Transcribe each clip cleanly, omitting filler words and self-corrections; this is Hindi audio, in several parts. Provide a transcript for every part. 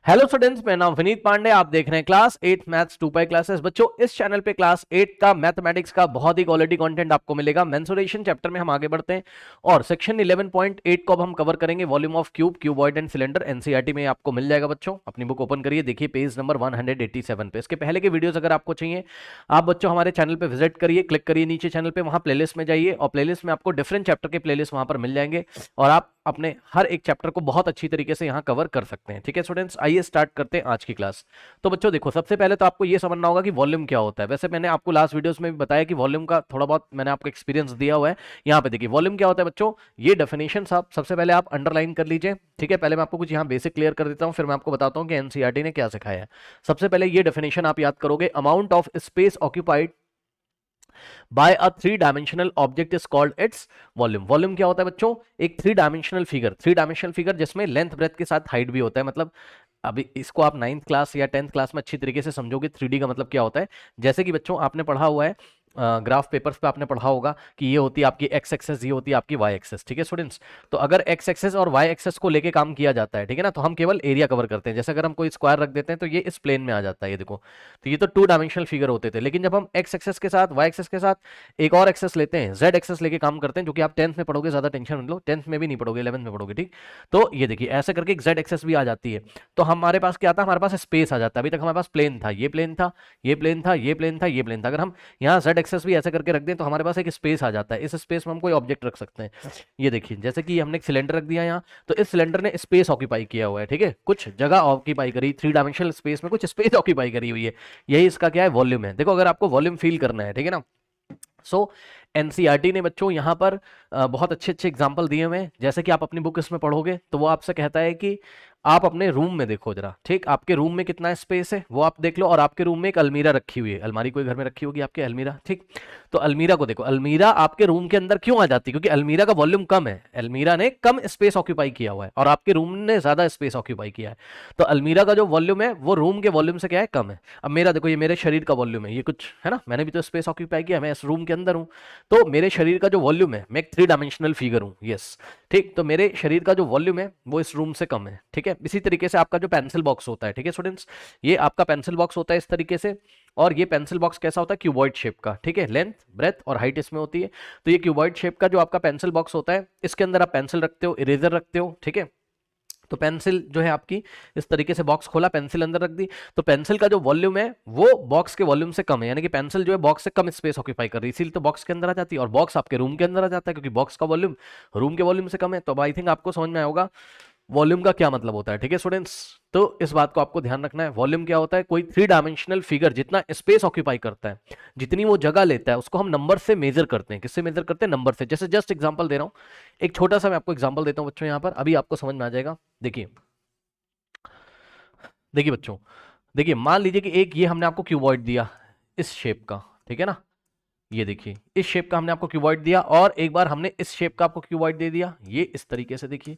हेलो स्टूडेंट्स, मेरा नाम विनीत पांडे। आप देख रहे हैं क्लास 8 मैथ्स 2 पाई क्लासेस। बच्चों, इस चैनल पे क्लास 8 का मैथमेटिक्स का बहुत ही क्वालिटी कंटेंट आपको मिलेगा। मेंसुरेशन चैप्टर में हम आगे बढ़ते हैं और सेक्शन 11.8 को अब हम कवर करेंगे। Volume of cube, cuboid and cylinder NCERT में आपको मिल जाएगा। बच्चों, अपनी बुक ओपन करिए, देखिए पेज नंबर 187 पे। इसके पहले के वीडियोस अगर आपको चाहिए, आप बच्चों हमारे चैनल पे विजिट करिए, क्लिक करिए नीचे चैनल पे, वहां प्लेलिस्ट में जाइए और प्लेलिस्ट में आपको डिफरेंट चैप्टर के प्लेलिस्ट वहां पर मिल जाएंगे और आप अपने हर एक चैप्टर को बहुत अच्छी तरीके से यहां कवर कर सकते हैं। ठीक है स्टूडेंट्स, आइए स्टार्ट करते हैं आज की क्लास। तो बच्चों देखो, सबसे पहले तो आपको यह समझना होगा कि वॉल्यूम क्या होता है। वैसे मैंने आपको लास्ट वीडियोस में भी बताया कि वॉल्यूम का थोड़ा बहुत मैंने आपको एक्सपीरियंस दिया हुआ है। यहाँ पे देखिए वॉल्यूम क्या होता है बच्चों, ये डेफिनेशन आप सबसे पहले आप अंडरलाइन कर लीजिए। ठीक है, पहले मैं आपको कुछ यहाँ बेसिक क्लियर कर देता हूँ, फिर मैं आपको बताता हूँ कि एनसीईआरटी ने क्या सिखाया है। सबसे पहले ये डेफिनेशन आप याद करोगे, amount of space occupied by a three dimensional object is called its volume. Volume क्या होता है बच्चों, एक थ्री डायमेंशनल फिगर जिसमें लेंथ ब्रेथ के साथ हाइट भी होता है। मतलब अभी इसको आप 9th क्लास या 10th क्लास में अच्छी तरीके से समझोगे। 3D का मतलब क्या होता है, जैसे कि बच्चों आपने पढ़ा हुआ है ग्राफ पेपर्स पे आपने पढ़ा होगा कि ये होती है आपकी एक्स एक्सेस, ये होती है आपकी वाई एक्सेस। ठीक है स्टूडेंट्स, तो अगर एक्स एक्सेस और वाई एक्सेस को लेके काम किया जाता है, ठीक है ना, तो हम केवल एरिया कवर करते हैं। जैसे अगर हम कोई स्क्वायर रख देते हैं तो ये इस प्लेन में आ जाता है, ये देखो। तो ये तो 2 डायमेंशनल फिगर होते थे, लेकिन जब हम एक्स एक्सेस के साथ वाई एक्सेस के साथ एक और एक्सेस लेते हैं, जेड एक्सेस लेके काम करते हैं, जो कि आप 10th में पढ़ोगे, ज्यादा टेंशन मत लो, 10th में भी नहीं पढ़ोगे, 11th में पढ़ोगे। ठीक, तो ये देखिए ऐसे करके एक जेड एक्सेस भी आ जाती है। तो हमारे पास क्या था, हमारे पास स्पेस आ जाता है। अभी तक हमारे पास प्लेन था, ये प्लेन था, ये प्लेन था, ये प्लेन था, ये प्लेन था। अगर हम यहाँ जेड एक्सेस भी ऐसे करके रख दें तो हमारे पास एक स्पेस आ जाता है। इस स्पेस में हम कोई ऑब्जेक्ट रख सकते हैं। ये देखिए, जैसे कि हमने एक सिलेंडर रख दिया यहाँ, तो इस सिलेंडर ने स्पेस ऑक्यूपाई किया हुआ है। ठीक है, कुछ जगह ऑक्यूपाई करी, 3 डायमेंशनल स्पेस में कुछ स्पेस ऑक्यूपाई करी हुई है। यही इसका क्या है, वॉल्यूम है। देखो, अगर आपको वॉल्यूम फील करना है, ठीक है ना, सो एनसीईआरटी ने बच्चों यहाँ पर बहुत अच्छे अच्छे एग्जाम्पल दिए हुए हैं। जैसे कि आप अपनी बुक इसमें पढ़ोगे तो वो आपसे कहता है कि आप अपने रूम में देखो जरा, ठीक, आपके रूम में कितना स्पेस है वो आप देख लो, और आपके रूम में एक अलमीरा रखी हुई है, अलमारी कोई घर में रखी होगी आपके, अलमीरा। ठीक, तो अलमीरा को देखो, अलमीरा आपके रूम के अंदर क्यों आ जाती है, क्योंकि अलमीरा का वॉल्यूम कम है, अलमीरा ने कम स्पेस ऑक्यूपाई किया हुआ है और आपके रूम ने ज्यादा स्पेस ऑक्यूपाई किया है। तो अलमीरा का जो वॉल्यूम है वो रूम के वॉल्यूम से क्या है, कम है। अब मेरा देखो, ये मेरे शरीर का वॉल्यूम है, ये कुछ है ना, मैंने भी तो स्पेस ऑक्यूपाई किया, मैं इस रूम के अंदर हूँ। तो मेरे शरीर का जो वॉल्यूम है, मैं एक 3 डायमेंशनल फिगर हूँ, यस। ठीक, तो मेरे शरीर का जो वॉल्यूम है वो इस रूम से कम है। ठीक है, इसी तरीके से आपका जो पेंसिल बॉक्स होता है, ठीक है स्टूडेंट्स, ये आपका पेंसिल बॉक्स होता है इस तरीके से। और ये पेंसिल बॉक्स कैसा होता है, क्यूबॉइड शेप का। ठीक है, लेंथ ब्रेथ और हाइट इसमें होती है। तो ये क्यूबॉइड शेप का जो आपका पेंसिल बॉक्स होता है, इसके अंदर आप पेंसिल रखते हो, इरेजर रखते हो। ठीक है, तो पेंसिल जो है आपकी इस तरीके से बॉक्स खोला, पेंसिल अंदर रख दी, तो पेंसिल का जो वॉल्यूम है वो बॉक्स के वॉल्यूम से कम है, यानी कि पेंसिल जो है बॉक्स से कम स्पेस ऑक्यूपाई कर रही है, इसीलिए तो बॉक्स के अंदर आ जाती है, और बॉक्स आपके रूम के अंदर आ जाता है क्योंकि बॉक्स का वॉल्यूम रूम के वॉल्यूम से कम है। तो अब आई थिंक आपको समझ में आया होगा वॉल्यूम का क्या मतलब होता है। ठीक है स्टूडेंट्स, तो इस बात को आपको ध्यान रखना है। वॉल्यूम क्या होता है, कोई 3 डायमेंशनल फिगर जितना स्पेस ऑक्यूपाई करता है, जितनी वो जगह लेता है, उसको हम नंबर से मेजर करते हैं। किससे मेजर करते हैं, नंबर से। जैसे जस्ट एग्जांपल दे रहा हूं, एक छोटा सा मैं आपको एग्जांपल देता हूं बच्चों, यहां पर अभी आपको समझ में आ जाएगा। देखिए देखिए बच्चों, देखिए मान लीजिए कि एक ये हमने आपको क्यूबॉइड दिया इस शेप का, ठीक है ना, ये देखिए इस शेप का हमने आपको क्यूबॉइड दिया, और एक बार हमने इस शेप का आपको क्यूबॉइड दे दिया, ये इस तरीके से। देखिए,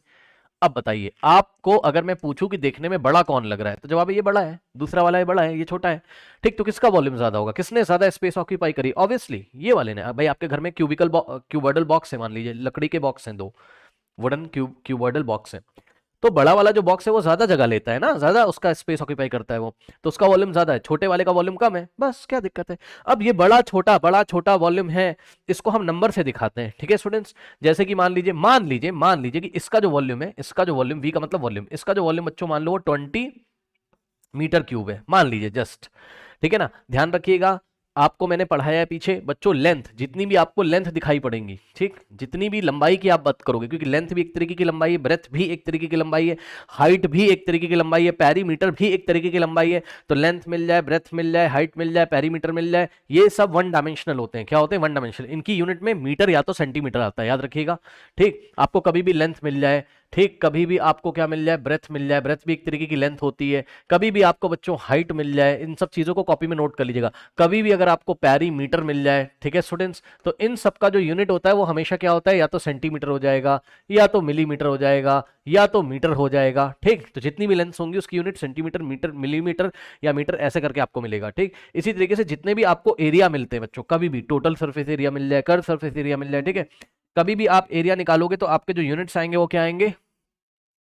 अब बताइए आपको, अगर मैं पूछूं कि देखने में बड़ा कौन लग रहा है, तो जवाब है ये बड़ा है, दूसरा वाला ये बड़ा है, ये छोटा है। ठीक, तो किसका वॉल्यूम ज्यादा होगा, किसने ज्यादा स्पेस ऑक्यूपाई करी, ऑब्वियसली ये वाले ने। अब भाई आपके घर में क्यूबॉइडल बॉक्स है, मान लीजिए लकड़ी के बॉक्स हैं दो, वुडन क्यूबॉइडल बॉक्स है, तो बड़ा वाला जो बॉक्स है वो ज्यादा जगह लेता है ना, ज्यादा उसका स्पेस ऑक्यूपाई करता है वो, तो उसका वॉल्यूम ज्यादा है, छोटे वाले का वॉल्यूम कम है, बस क्या दिक्कत है। अब ये बड़ा छोटा वॉल्यूम है, इसको हम नंबर से दिखाते हैं। ठीक है स्टूडेंट्स, जैसे कि मान लीजिए कि इसका जो वॉल्यूम है, इसका जो वॉल्यूम, वी का मतलब वॉल्यूम, इसका जो वॉल्यूम बच्चों मान लो वो 20 मीटर क्यूब है, मान लीजिए जस्ट। ठीक है ना, ध्यान रखिएगा, आपको मैंने पढ़ाया है पीछे बच्चों, लेंथ जितनी भी आपको लेंथ दिखाई पड़ेंगी, ठीक, जितनी भी लंबाई की आप बात करोगे, क्योंकि लेंथ भी एक तरीके की लंबाई है, ब्रेथ भी एक तरीके की लंबाई है, हाइट भी एक तरीके की लंबाई है, पेरीमीटर भी एक तरीके की लंबाई है। तो लेंथ मिल जाए, ब्रेथ मिल जाए, हाइट मिल जाए, पेरीमीटर मिल जाए, ये सब 1 डायमेंशनल होते हैं। क्या होते हैं, 1 डायमेंशनल। इनकी यूनिट में मीटर या तो सेंटीमीटर आता है, याद रखिएगा। ठीक, आपको कभी भी लेंथ मिल जाए, ठीक, कभी भी आपको क्या मिल जाए, ब्रेथ मिल जाए, ब्रेथ भी एक तरीके की लेंथ होती है, कभी भी आपको बच्चों हाइट मिल जाए, इन सब चीजों को कॉपी में नोट कर लीजिएगा। कभी भी अगर आपको पैरीमीटर मिल जाए, ठीक है स्टूडेंट्स, तो इन सब का जो यूनिट होता है वो हमेशा क्या होता है, या तो सेंटीमीटर हो जाएगा, या तो मिलीमीटर हो जाएगा, या तो मीटर हो जाएगा। ठीक, तो जितनी भी लेंथ होंगी उसकी यूनिट सेंटीमीटर, मीटर, मिलीमीटर या मीटर ऐसे करके आपको मिलेगा। ठीक, इसी तरीके से जितने भी आपको एरिया मिलते हैं बच्चों, कभी भी टोटल सर्फेस एरिया मिल जाए, कर्व सर्फेस एरिया मिल जाए, ठीक है, कभी भी आप एरिया निकालोगे तो आपके जो यूनिट्स आएंगे वो क्या आएंगे,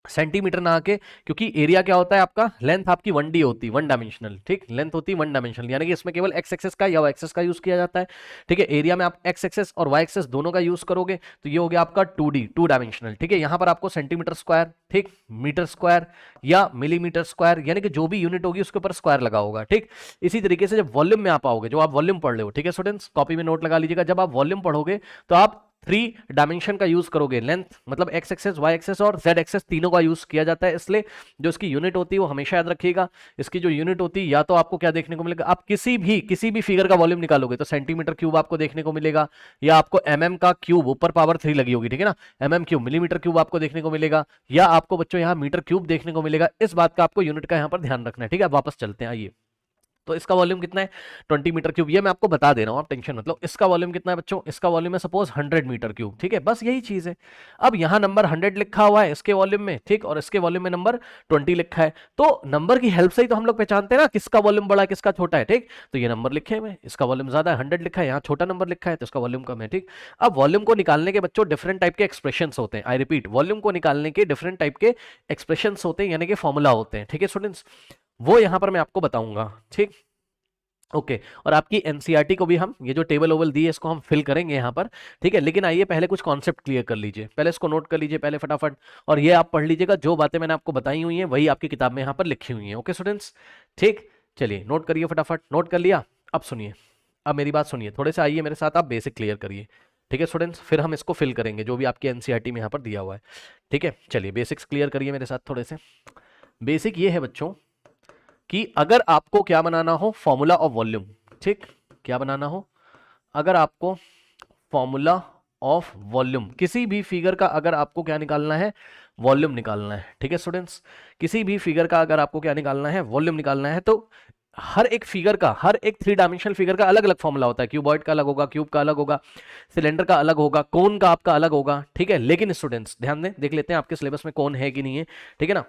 सेंटीमीटर ना आके, क्योंकि एरिया क्या होता है आपका, लेंथ आपकी 1D होती है, वन डायमेंशनल, ठीक, लेंथ होती है वन डायमेंशनल, यानी कि इसमें केवल एक्स एक्सेस का या वाई एक्सेस का यूज किया जाता है, ठीक है। एरिया में आप एक्स एक्सेस और वाई एक्सेस दोनों का यूज करोगे तो ये हो गया आपका 2D, टू डायमेंशनल, ठीक है। यहां पर आपको सेंटीमीटर स्क्वायर, ठीक, मीटर स्क्वायर या मिलीमीटर स्क्वायर, यानी कि जो भी यूनिट होगी उसके ऊपर स्क्वायर लगा होगा, ठीक। इसी तरीके से जब वॉल्यूम में आप आओगे, जो आप वॉल्यूम पढ़ रहे हो, ठीक है स्टूडेंट्स, कॉपी में नोट लगा लीजिएगा, जब आप वॉल्यूम पढ़ोगे तो आप 3 डायमेंशन का यूज करोगे, लेंथ मतलब एक्स एक्सेस, वाई एक्सेस और जेड एक्सेस तीनों का यूज किया जाता है, इसलिए जो इसकी यूनिट होती है वो हमेशा याद रखिएगा। इसकी जो यूनिट होती है, या तो आपको क्या देखने को मिलेगा, आप किसी भी फिगर का वॉल्यूम निकालोगे तो सेंटीमीटर क्यूब आपको देखने को मिलेगा, या आपको का क्यूब, ऊपर पावर 3 लगी होगी, ठीक है ना, क्यूब, मिलीमीटर क्यूब आपको देखने को मिलेगा, या आपको बच्चों यहाँ मीटर क्यूब देखने को मिलेगा। इस बात का आपको यूनिट का यहाँ पर ध्यान रखना है, ठीक है। वापस चलते हैं, आइए। तो इसका वॉल्यूम कितना है, 20 मीटर क्यूब, ये मैं आपको बता दे रहा हूं, आप टेंशन मतलब। इसका वॉल्यूम कितना है बच्चों, इसका वॉल्यूम है सपोज 100 मीटर क्यूब, ठीक है, बस यही चीज है। अब यहां नंबर 100 लिखा हुआ है इसके वॉल्यूम में, ठीक, और इसके वॉल्यूम में नंबर 20 लिखा है, तो नंबर की हेल्प से ही तो हम लोग पहचानते हैं ना किसका वॉल्यूम बड़ा है किसका छोटा है, ठीक। तो ये नंबर लिखे हुए, इसका वॉल्यूम ज्यादा है, 100 लिखा है, यहाँ छोटा नंबर लिखा है तो इसका वॉल्यूम कम है, ठीक। अब वॉल्यूम को निकालने के बच्चों डिफरेंट टाइप के एक्सप्रेशन होते हैं, आई रिपीट, वॉल्यूम को निकालने के डिफरेंट टाइप के एक्सप्रेशन होते हैं, यानी कि फॉर्मूला होते हैं, ठीक है स्टूडेंट्स, वो यहां पर मैं आपको बताऊंगा, ठीक। ओके और आपकी एनसीईआरटी को भी हम ये जो टेबल ओवल दी है इसको हम फिल करेंगे यहाँ पर, ठीक है। लेकिन आइए पहले कुछ कॉन्सेप्ट क्लियर कर लीजिए, पहले इसको नोट कर लीजिए पहले फटाफट, और ये आप पढ़ लीजिएगा, जो बातें मैंने आपको बताई हुई हैं वही आपकी किताब में यहाँ पर लिखी हुई हैं, ओके स्टूडेंट्स, ठीक। चलिए नोट करिए फटाफट, नोट कर लिया। अब सुनिए, अब मेरी बात सुनिए, थोड़े से आइए मेरे साथ, आप बेसिक क्लियर करिए, ठीक है स्टूडेंट्स, फिर हम इसको फिल करेंगे जो भी आपकी एनसीईआरटी में यहाँ पर दिया हुआ है, ठीक है। चलिए बेसिक्स क्लियर करिए मेरे साथ थोड़े से। बेसिक ये है बच्चों कि अगर आपको क्या बनाना हो, फॉर्मूला ऑफ वॉल्यूम, ठीक, क्या बनाना हो, अगर आपको फॉर्मूला ऑफ वॉल्यूम, किसी भी फिगर का अगर आपको क्या निकालना है, वॉल्यूम निकालना है, ठीक है स्टूडेंट्स, किसी भी फिगर का अगर आपको क्या निकालना है, वॉल्यूम निकालना है, तो हर एक फिगर का, हर एक 3 डायमेंशनल फिगर का अलग अलग फॉर्मूला होता है, क्यूबॉइड का अलग होगा, क्यूब का अलग होगा, सिलेंडर का अलग होगा, कोन का आपका अलग होगा, ठीक है। लेकिन स्टूडेंट्स ध्यान दें, देख लेते हैं आपके सिलेबस में कोन है कि नहीं है, ठीक है ना।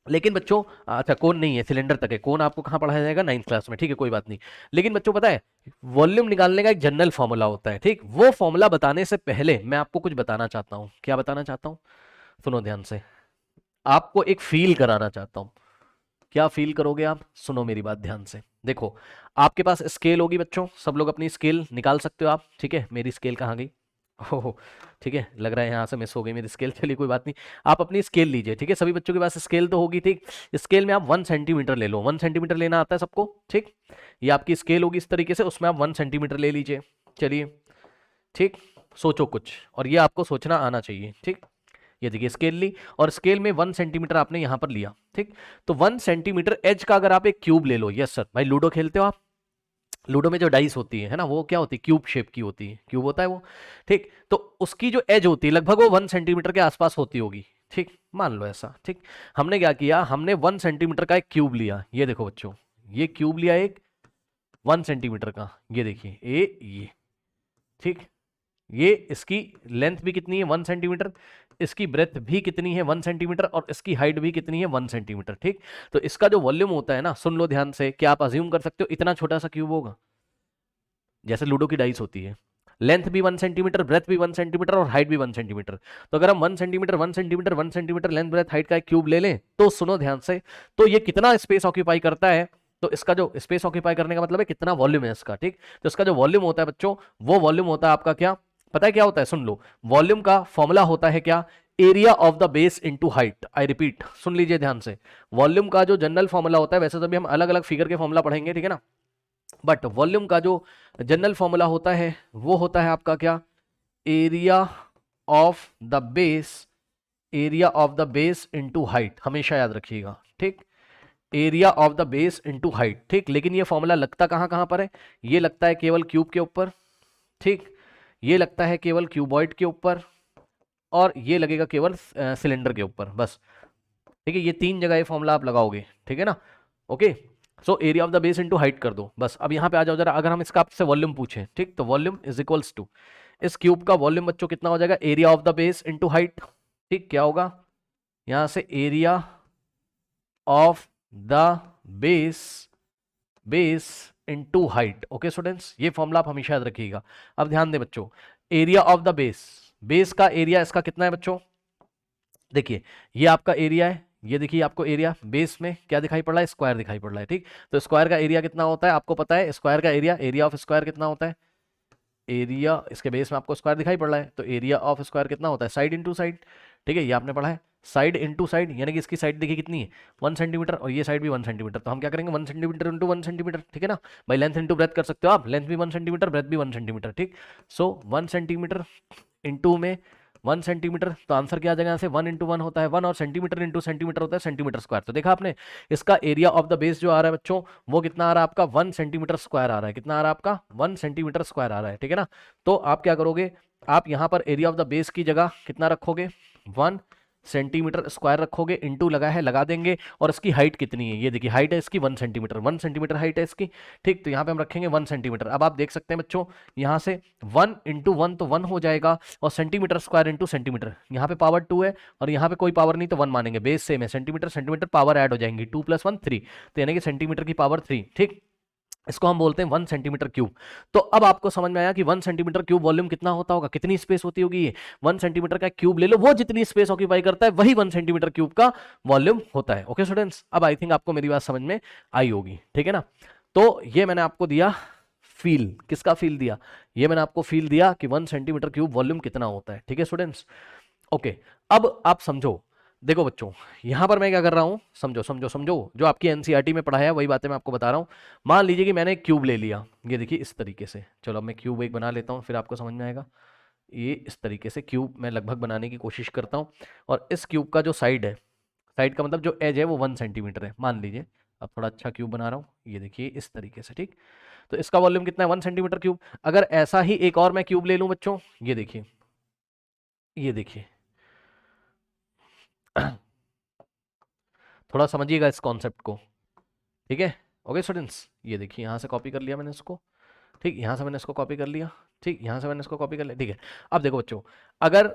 लेकिन बच्चों, अच्छा कोन नहीं है, सिलेंडर तक है, कोन आपको कहां पढ़ाया जाएगा, 9th क्लास में, ठीक है कोई बात नहीं। लेकिन बच्चों पता है, वॉल्यूम निकालने का एक जनरल फॉर्मूला होता है, ठीक। वो फॉर्मूला बताने से पहले मैं आपको कुछ बताना चाहता हूं। क्या बताना चाहता हूं, सुनो ध्यान से, आपको एक फील कराना चाहता हूं। क्या फील करोगे आप, सुनो मेरी बात ध्यान से। देखो आपके पास स्केल होगी बच्चों, सब लोग अपनी स्केल निकाल सकते हो आप, ठीक है। मेरी स्केल कहाँ गई, ओहो, ठीक है, लग रहा है यहाँ से मिस हो गई मेरी स्केल, चलिए कोई बात नहीं। आप अपनी स्केल लीजिए, ठीक है, सभी बच्चों के पास स्केल तो होगी, ठीक। स्केल में आप 1 सेंटीमीटर ले लो, 1 सेंटीमीटर लेना आता है सबको, ठीक। ये आपकी स्केल होगी इस तरीके से, उसमें आप 1 सेंटीमीटर ले लीजिए, चलिए, ठीक। सोचो कुछ, और ये आपको सोचना आना चाहिए, ठीक। ये देखिए स्केल ली, और स्केल में 1 सेंटीमीटर आपने यहां पर लिया, ठीक। तो 1 सेंटीमीटर एज का अगर आप एक क्यूब ले लो, यस सर, भाई लूडो खेलते हो आप, लूडो में जो डाइस होती है ना, वो क्या होती है, क्यूब शेप की होती है, क्यूब होता है वो, ठीक। तो उसकी जो एज होती है लगभग वो 1 सेंटीमीटर के आसपास होती होगी, ठीक, मान लो ऐसा, ठीक। हमने क्या किया, हमने 1 सेंटीमीटर का एक क्यूब लिया, ये देखो बच्चों, ये क्यूब लिया एक 1 सेंटीमीटर का, ये देखिए ये, ठीक। ये इसकी लेंथ भी कितनी है, 1 सेंटीमीटर, इसकी ब्रेथ भी कितनी है, 1 सेंटीमीटर, और इसकी हाइट भी कितनी है, 1 सेंटीमीटर, ठीक। तो इसका जो वॉल्यूम होता है ना, सुन लो ध्यान से, क्या आप अज्यूम कर सकते हो इतना छोटा सा क्यूब होगा, जैसे लूडो की डाइस होती है, लेंथ भी 1 सेंटीमीटर, ब्रेथ भी 1 सेंटीमीटर और हाइट भी 1 सेंटीमीटर। तो अगर हम 1 centimetre 1 centimetre 1 centimetre length breadth height का एक क्यूब ले लें, तो सुनो ध्यान से, तो ये कितना स्पेस ऑक्यूपाई करता है, तो इसका जो स्पेस ऑक्यूपाई करने का मतलब है कितना वॉल्यूम है इसका, ठीक। तो इसका जो वॉल्यूम होता है बच्चों, वो वॉल्यूम होता है आपका क्या, पता है क्या होता है, सुन लो, वॉल्यूम का फॉर्मूला होता है क्या, area of the base into height. I repeat, सुन लीजिए ध्यान से, वॉल्यूम का जो जनरल फॉर्मूला होता है, वैसे तो भी हम अलग अलग फिगर के फॉर्मूला पढ़ेंगे, ठीक है ना, बट वॉल्यूम का जो जनरल फॉर्मूला होता है वो होता है आपका क्या, area of the base, area of the base into height, हमेशा याद रखिएगा, ठीक। Area of the base into height, ठीक। लेकिन ये फॉर्मूला लगता कहां कहां पर है, ये लगता है केवल क्यूब के ऊपर, ठीक, ये लगता है केवल क्यूबॉइड के ऊपर, और ये लगेगा केवल सिलेंडर के ऊपर, बस, ठीक है। ये 3 जगह ये फॉर्मूला आप लगाओगे, ठीक है ना, okay. So area of the base into height कर दो, बस। अब यहाँ पे आ जाओ जरा, अगर हम इसका आपसे वॉल्यूम पूछें, ठीक, तो वॉल्यूम इज इक्वल्स टू, इस क्यूब का वॉल्यूम बच्चों कितना हो जाएगा, area of the base into height, ठीक। क्या होगा यहाँ से, area of the base, base into height, okay students, ये फॉर्मूला आप हमेशा याद रखिएगा। अब ध्यान दें बच्चों, area of the base, base का एरिया इसका कितना है बच्चों, देखिए ये आपका एरिया है, ये देखिए आपको एरिया बेस में क्या दिखाई पड़ रहा है, स्क्वायर दिखाई पड़ रहा है, ठीक। तो स्क्वायर का एरिया कितना होता है आपको पता है, स्क्वायर का एरिया, एरिया ऑफ स्क्वायर कितना होता है, एरिया इसके बेस में आपको स्क्वायर दिखाई पड़ रहा है, तो एरिया ऑफ स्क्वायर कितना होता है, साइड इंटू साइड, ठीक है, ये आपने पढ़ा है, साइड इंटू साइड, यानी कि इसकी साइड देखिए कितनी है 1 सेंटीमीटर और ये साइड भी 1 सेंटीमीटर, तो हम क्या करेंगे 1 सेंटीमीटर इंटू 1 सेंटीमीटर, ठीक है ना भाई, लेंथ इंटू ब्रेथ कर सकते हो आप, लेंथ भी 1 सेंटीमीटर, ब्रेथ भी 1 सेंटीमीटर, ठीक। सो 1 सेंटीमीटर इंटू में 1 सेंटीमीटर, तो आंसर क्या आ जाएगा यहाँ से, 1 इंटू 1 होता है 1, और सेंटीमीटर इंटू सेंटीमीटर होता है सेंटीमीटर स्क्वायर। तो देखा आपने इसका एरिया ऑफ द बेस जो आ रहा है बच्चों, वो कितना आ रहा है आपका 1 सेंटीमीटर स्क्वायर आ रहा है, कितना आ रहा है आपका 1 सेंटीमीटर स्क्वायर आ रहा है, ठीक है ना। तो आप क्या करोगे, आप यहाँ पर एरिया ऑफ द बेस की जगह कितना रखोगे, 1 सेंटीमीटर स्क्वायर रखोगे, इंटू लगा है लगा देंगे, और इसकी हाइट कितनी है, ये देखिए हाइट है इसकी 1 सेंटीमीटर, 1 सेंटीमीटर हाइट है इसकी, ठीक। तो यहाँ पे हम रखेंगे 1 सेंटीमीटर। अब आप देख सकते हैं बच्चों यहाँ से 1 इंटू 1 तो 1 हो जाएगा, और सेंटीमीटर स्क्वायर इंटू सेंटीमीटर, यहाँ पे पावर 2 है और यहाँ पे कोई पावर नहीं तो 1 मानेंगे, बेस सेम है, सेंटीमीटर सेंटीमीटर पावर ऐड हो जाएंगी, 2 + 1 3, तो यानी कि सेंटीमीटर की पावर 3, ठीक। इसको हम बोलते हैं 1 सेंटीमीटर क्यूब। तो अब आपको समझ में आया कि 1 सेंटीमीटर क्यूब वॉल्यूम कितना होता होगा, कितनी स्पेस होती होगी, ये 1 सेंटीमीटर का क्यूब ले लो, वो जितनी स्पेस ऑक्यूपाई करता है वही 1 सेंटीमीटर क्यूब का वॉल्यूम होता है। ओके स्टूडेंट्स, अब आई थिंक आपको मेरी बात समझ में आई होगी, ठीक है ना। तो ये मैंने आपको दिया फील, किसका फील दिया, ये मैंने आपको फील दिया कि 1 सेंटीमीटर क्यूब वॉल्यूम कितना होता है, ठीक है स्टूडेंट्स। ओके, अब आप समझो, देखो बच्चों यहां पर मैं क्या कर रहा हूं, समझो समझो समझो, जो आपकी एनसीईआरटी में पढ़ाया है वही बातें मैं आपको बता रहा हूं। मान लीजिए कि मैंने एक क्यूब ले लिया, ये देखिए इस तरीके से, चलो अब मैं क्यूब एक बना लेता हूं फिर आपको समझ में आएगा। ये इस तरीके से क्यूब मैं लगभग बनाने की कोशिश करता हूं, और इस क्यूब का जो साइड है, साइड का मतलब जो एज है वो 1 सेंटीमीटर है मान लीजिए। अब थोड़ा अच्छा क्यूब बना रहा हूँ, ये देखिए इस तरीके से, ठीक। तो इसका वॉल्यूम कितना है 1 सेंटीमीटर क्यूब। अगर ऐसा ही एक और मैं क्यूब ले लूं बच्चों, ये देखिए, ये देखिए थोड़ा समझिएगा इस कॉन्सेप्ट को, ठीक है। ओके स्टूडेंट्स, ये देखिए यहाँ से कॉपी कर लिया मैंने इसको, ठीक, यहाँ से मैंने इसको कॉपी कर लिया, ठीक, यहाँ से मैंने इसको कॉपी कर लिया, ठीक है। अब देखो बच्चों, अगर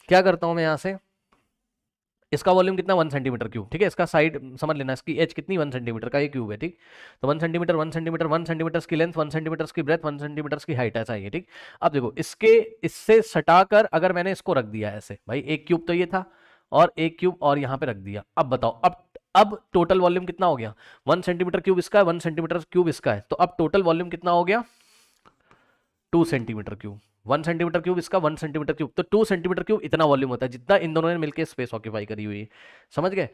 क्या करता हूँ मैं यहाँ से, इसका वॉल्यूम कितना 1 सेंटीमीटर क्यूब, ठीक है, इसका साइड समझ लेना, इसकी एज कितनी 1 सेंटीमीटर का ये क्यूब है, ठीक। तो 1 सेंटीमीटर 1 सेंटीमीटर 1 सेंटीमीटर की लेंथ, 1 सेंटीमीटर की ब्रेथ, 1 सेंटीमीटर की हाइट, ऐसा ही है, ठीक। अब देखो इसके इससे सटाकर अगर मैंने इसको रख दिया ऐसे, भाई एक क्यूब तो ये था और एक क्यूब और यहाँ पे रख दिया, अब बताओ अब टोटल वॉल्यूम कितना हो गया, 1 सेंटीमीटर क्यूब इसका है, 1 सेंटीमीटर क्यूब इसका है, तो अब टोटल वॉल्यूम कितना हो गया 2 सेंटीमीटर क्यूब। 1 सेंटीमीटर क्यूब इसका, 1 सेंटीमीटर क्यूब, तो 2 सेंटीमीटर क्यूब इतना वॉल्यूम होता है जितना इन दोनों ने मिलकर स्पेस ऑक्यूपाई करी हुई है, समझ गए।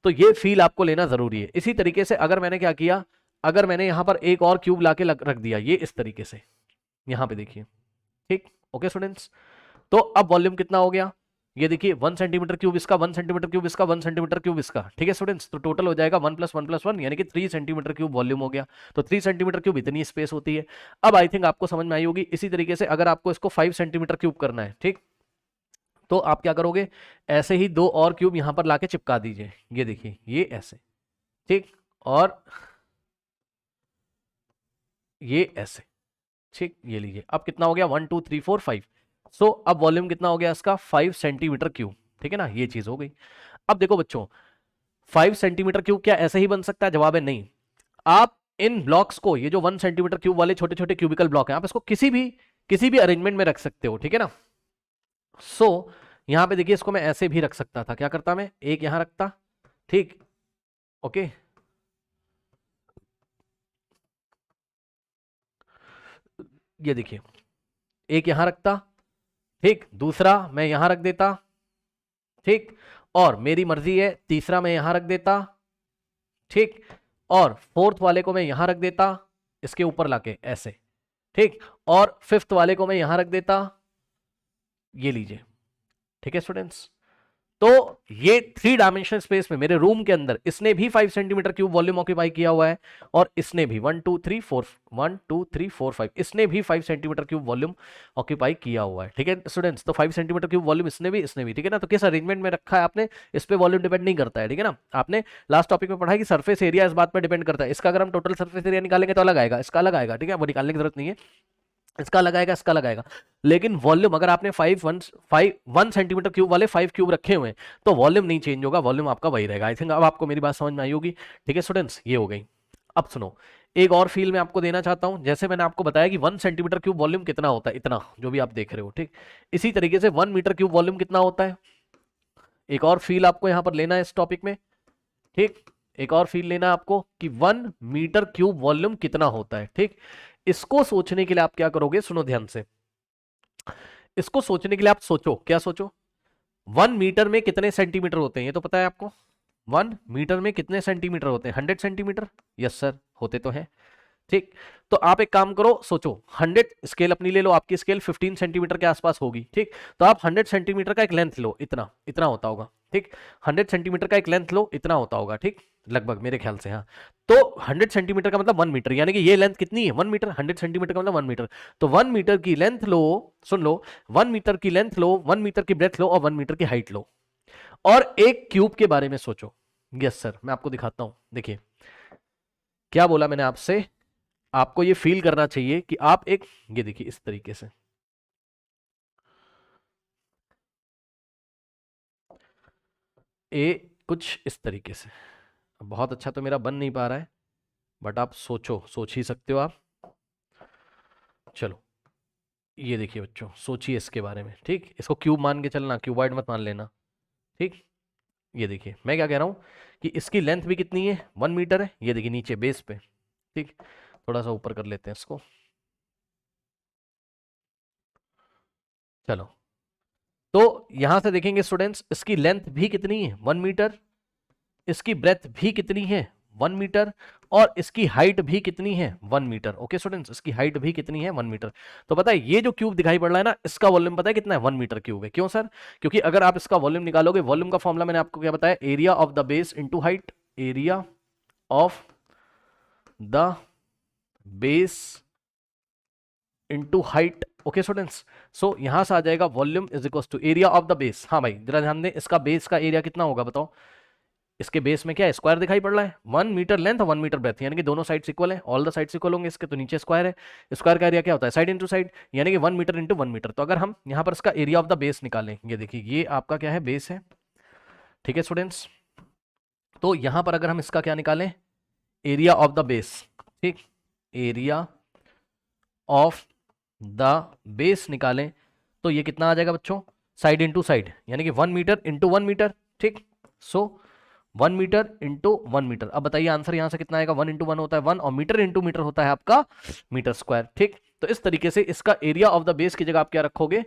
तो ये फील आपको लेना जरूरी है। इसी तरीके से अगर मैंने क्या किया, अगर मैंने यहां पर एक और क्यूब लाके रख दिया ये इस तरीके से, यहां पे देखिए, ठीक। ओके स्टूडेंट्स, तो अब वॉल्यूम कितना हो गया, ये देखिए 1 सेंटीमीटर क्यूब इसका, 1 सेंटीमीटर क्यूब इसका, 1 सेंटीमीटर क्यूब इसका, ठीक है स्टूडेंट्स। तो टोटल हो जाएगा 1 + 1 + 1 यानी कि 3 सेंटीमीटर क्यूब वॉल्यूम हो गया। तो 3 सेंटीमीटर क्यूब इतनी स्पेस होती है। अब आई थिंक आपको समझ में आई होगी। इसी तरीके से अगर आपको इसको 5 सेंटीमीटर क्यूब करना है, ठीक, तो आप क्या करोगे, ऐसे ही दो और क्यूब यहां पर लाके चिपका दीजिए, ये देखिए ये ऐसे, ठीक, और ये ऐसे, ठीक, ये लीजिए। अब कितना हो गया 1 2 3 4 5। सो अब वॉल्यूम कितना हो गया इसका 5 सेंटीमीटर क्यूब, ठीक है ना, ये चीज हो गई। अब देखो बच्चों 5 सेंटीमीटर क्यूब क्या ऐसे ही बन सकता है, जवाब है नहीं। आप इन ब्लॉक्स को, ये जो 1 सेंटीमीटर क्यूब वाले छोटे छोटे क्यूबिकल ब्लॉक हैं, आप इसको किसी भी अरेंजमेंट में रख सकते हो, ठीक है ना। सो यहां पे देखिए इसको मैं ऐसे भी रख सकता था, क्या करता मैं, एक यहां रखता, ठीक, ओके, ये देखिए एक यहां रखता, ठीक, दूसरा मैं यहां रख देता, ठीक, और मेरी मर्जी है तीसरा मैं यहां रख देता, ठीक, और फोर्थ वाले को मैं यहां रख देता इसके ऊपर लाके ऐसे, ठीक, और फिफ्थ वाले को मैं यहां रख देता, ये लीजिए, ठीक है स्टूडेंट्स। तो ये 3 डायमेंशनल स्पेस में मेरे रूम के अंदर इसने भी 5 सेंटीमीटर क्यूब वॉल्यूम ऑक्यूपाई किया हुआ है, और इसने भी 1 2 3 4 1 2 3 4 5 इसने भी 5 सेंटीमीटर क्यूब वॉल्यूम ऑक्यूपाई किया हुआ है, ठीक है स्टूडेंट्स। तो 5 सेंटीमीटर क्यूब वॉल्यूम इसने भी, ठीक है ना। तो किस अरेंजमेंट में रखा है आपने, इस पे वॉल्यूम डिपेंड नहीं करता है, ठीक है ना। आपने लास्ट टॉपिक में पढ़ा है कि सरफेस एरिया इस बात पर डिपेंड करता है। इसका अगर हम टोटल सरफेस एरिया निकालेंगे तो अलग आएगा, इसका अलग आएगा, ठीक है, वो निकालने की जरूरत नहीं है, इसका लगाएगा इसका लगाएगा। लेकिन वॉल्यूम अगर आपने 1 सेंटीमीटर क्यूब वाले 5 क्यूब रखे हुए हैं तो वॉल्यूम नहीं चेंज होगा, वॉल्यूम आपका वही रहेगा। आई थिंक अब आपको मेरी बात समझ में आई होगी, ठीक है स्टूडेंट्स, ये हो गई। अब सुनो, एक और फील मैं आपको देना चाहता हूं। जैसे मैंने आपको बताया कि 1 सेंटीमीटर क्यूब वॉल्यूम कितना होता है, इतना जो भी आप देख रहे हो, ठीक। इसी तरीके से 1 मीटर क्यूब वॉल्यूम कितना होता है, एक और फील आपको यहां पर लेना है इस टॉपिक में, ठीक, एक और फील लेना है आपको कि 1 मीटर क्यूब वॉल्यूम कितना होता है, ठीक। इसको सोचने के लिए आप क्या करोगे, सुनो ध्यान से, इसको सोचने के लिए आप सोचो, क्या सोचो, 1 मीटर में कितने सेंटीमीटर होते हैं, ये तो पता है आपको, 1 मीटर में कितने सेंटीमीटर होते हैं, 100 सेंटीमीटर, यस सर होते तो हैं, ठीक। तो आप एक काम करो, सोचो 100 स्केल अपनी ले लो, आपकी स्केल 15 सेंटीमीटर के आसपास होगी, ठीक। तो आप 100 सेंटीमीटर का एक लेंथ लो, इतना इतना होता होगा, ठीक। 100 सेंटीमीटर का एक लेंथ लो, इतना होता होगा, ठीक, लगभग मेरे ख्याल से, हाँ। तो 100 सेंटीमीटर का मतलब 1 मीटर, यानी कि ये लेंथ कितनी है, 1 मीटर, 100 सेंटीमीटर का मतलब 1 मीटर। तो 1 मीटर की लेंथ लो, सुन लो, 1 मीटर की लेंथ लो, 1 मीटर की ब्रेथ लो और 1 मीटर की हाइट लो, और एक क्यूब के बारे में सोचो। यस सर, मैं आपको दिखाता हूं, देखिए क्या बोला मैंने आपसे, आपको ये फील करना चाहिए कि आप एक, ये देखिए इस तरीके से, कुछ इस तरीके से, बहुत अच्छा तो मेरा बन नहीं पा रहा है, बट आप सोचो, सोच ही सकते हो आप, चलो ये देखिए बच्चों, सोचिए इसके बारे में, ठीक। इसको क्यूब मान के चलना, क्यूबॉइड मत मान लेना, ठीक। ये देखिए मैं क्या कह रहा हूं कि इसकी लेंथ भी कितनी है, 1 मीटर है, ये देखिए नीचे बेस पे, ठीक। थोड़ा सा ऊपर कर लेते हैं इसको, चलो। तो यहां से देखेंगे स्टूडेंट्स, इसकी लेंथ भी कितनी है, 1 मीटर, इसकी ब्रेथ भी कितनी है, 1 मीटर, और इसकी हाइट भी कितनी है, 1 मीटर। ओके स्टूडेंट्स, इसकी हाइट भी कितनी है, 1 मीटर। तो पता है ये जो क्यूब दिखाई पड़ रहा है ना, इसका वॉल्यूम पता है कितना है, 1 मीटर क्यूब है। क्यों सर, क्योंकि अगर आप इसका वॉल्यूम निकालोगे, वॉल्यूम का फॉर्मूला मैंने आपको क्या बताया, area of the base into height, area of the base into height. Okay students, so यहां से आ जाएगा volume is equal to area of the base. हाँ भाई जरा ध्यान दें, इसका बेस का एरिया कितना होगा बताओ, इसके बेस में क्या है, स्क्वायर दिखाई पड़ रहा है, 1 मीटर लेंथ और 1 मीटर ब्रेथ, यानी कि दोनों साइड्स इक्वल है, ऑल द साइड्स इक्वल होंगे इसके, तो नीचे स्क्वायर है, स्क्वायर का एरिया क्या होता है, साइड इंटू साइड, यानी कि 1 मीटर इंटू 1 मीटर। तो अगर हम यहाँ पर इसका एरिया ऑफ द बेस निकालें, ये देखिए ये आपका क्या है, बेस है, ठीक है स्टूडेंट्स। तो यहां पर अगर हम इसका क्या निकालें, एरिया ऑफ द बेस, ठीक, एरिया ऑफ द बेस निकालें, तो ये कितना आ जाएगा बच्चों, साइड इंटू साइड, यानी कि 1 मीटर इंटू 1 मीटर, ठीक। सो 1 मीटर इंटू 1 मीटर। अब बताइए आंसर यहां से कितना आएगा, 1 इंटू 1 होता है 1, और मीटर इंटू मीटर होता है आपका मीटर स्क्वायर, ठीक। तो इस तरीके से इसका एरिया ऑफ द बेस की जगह आप क्या रखोगे,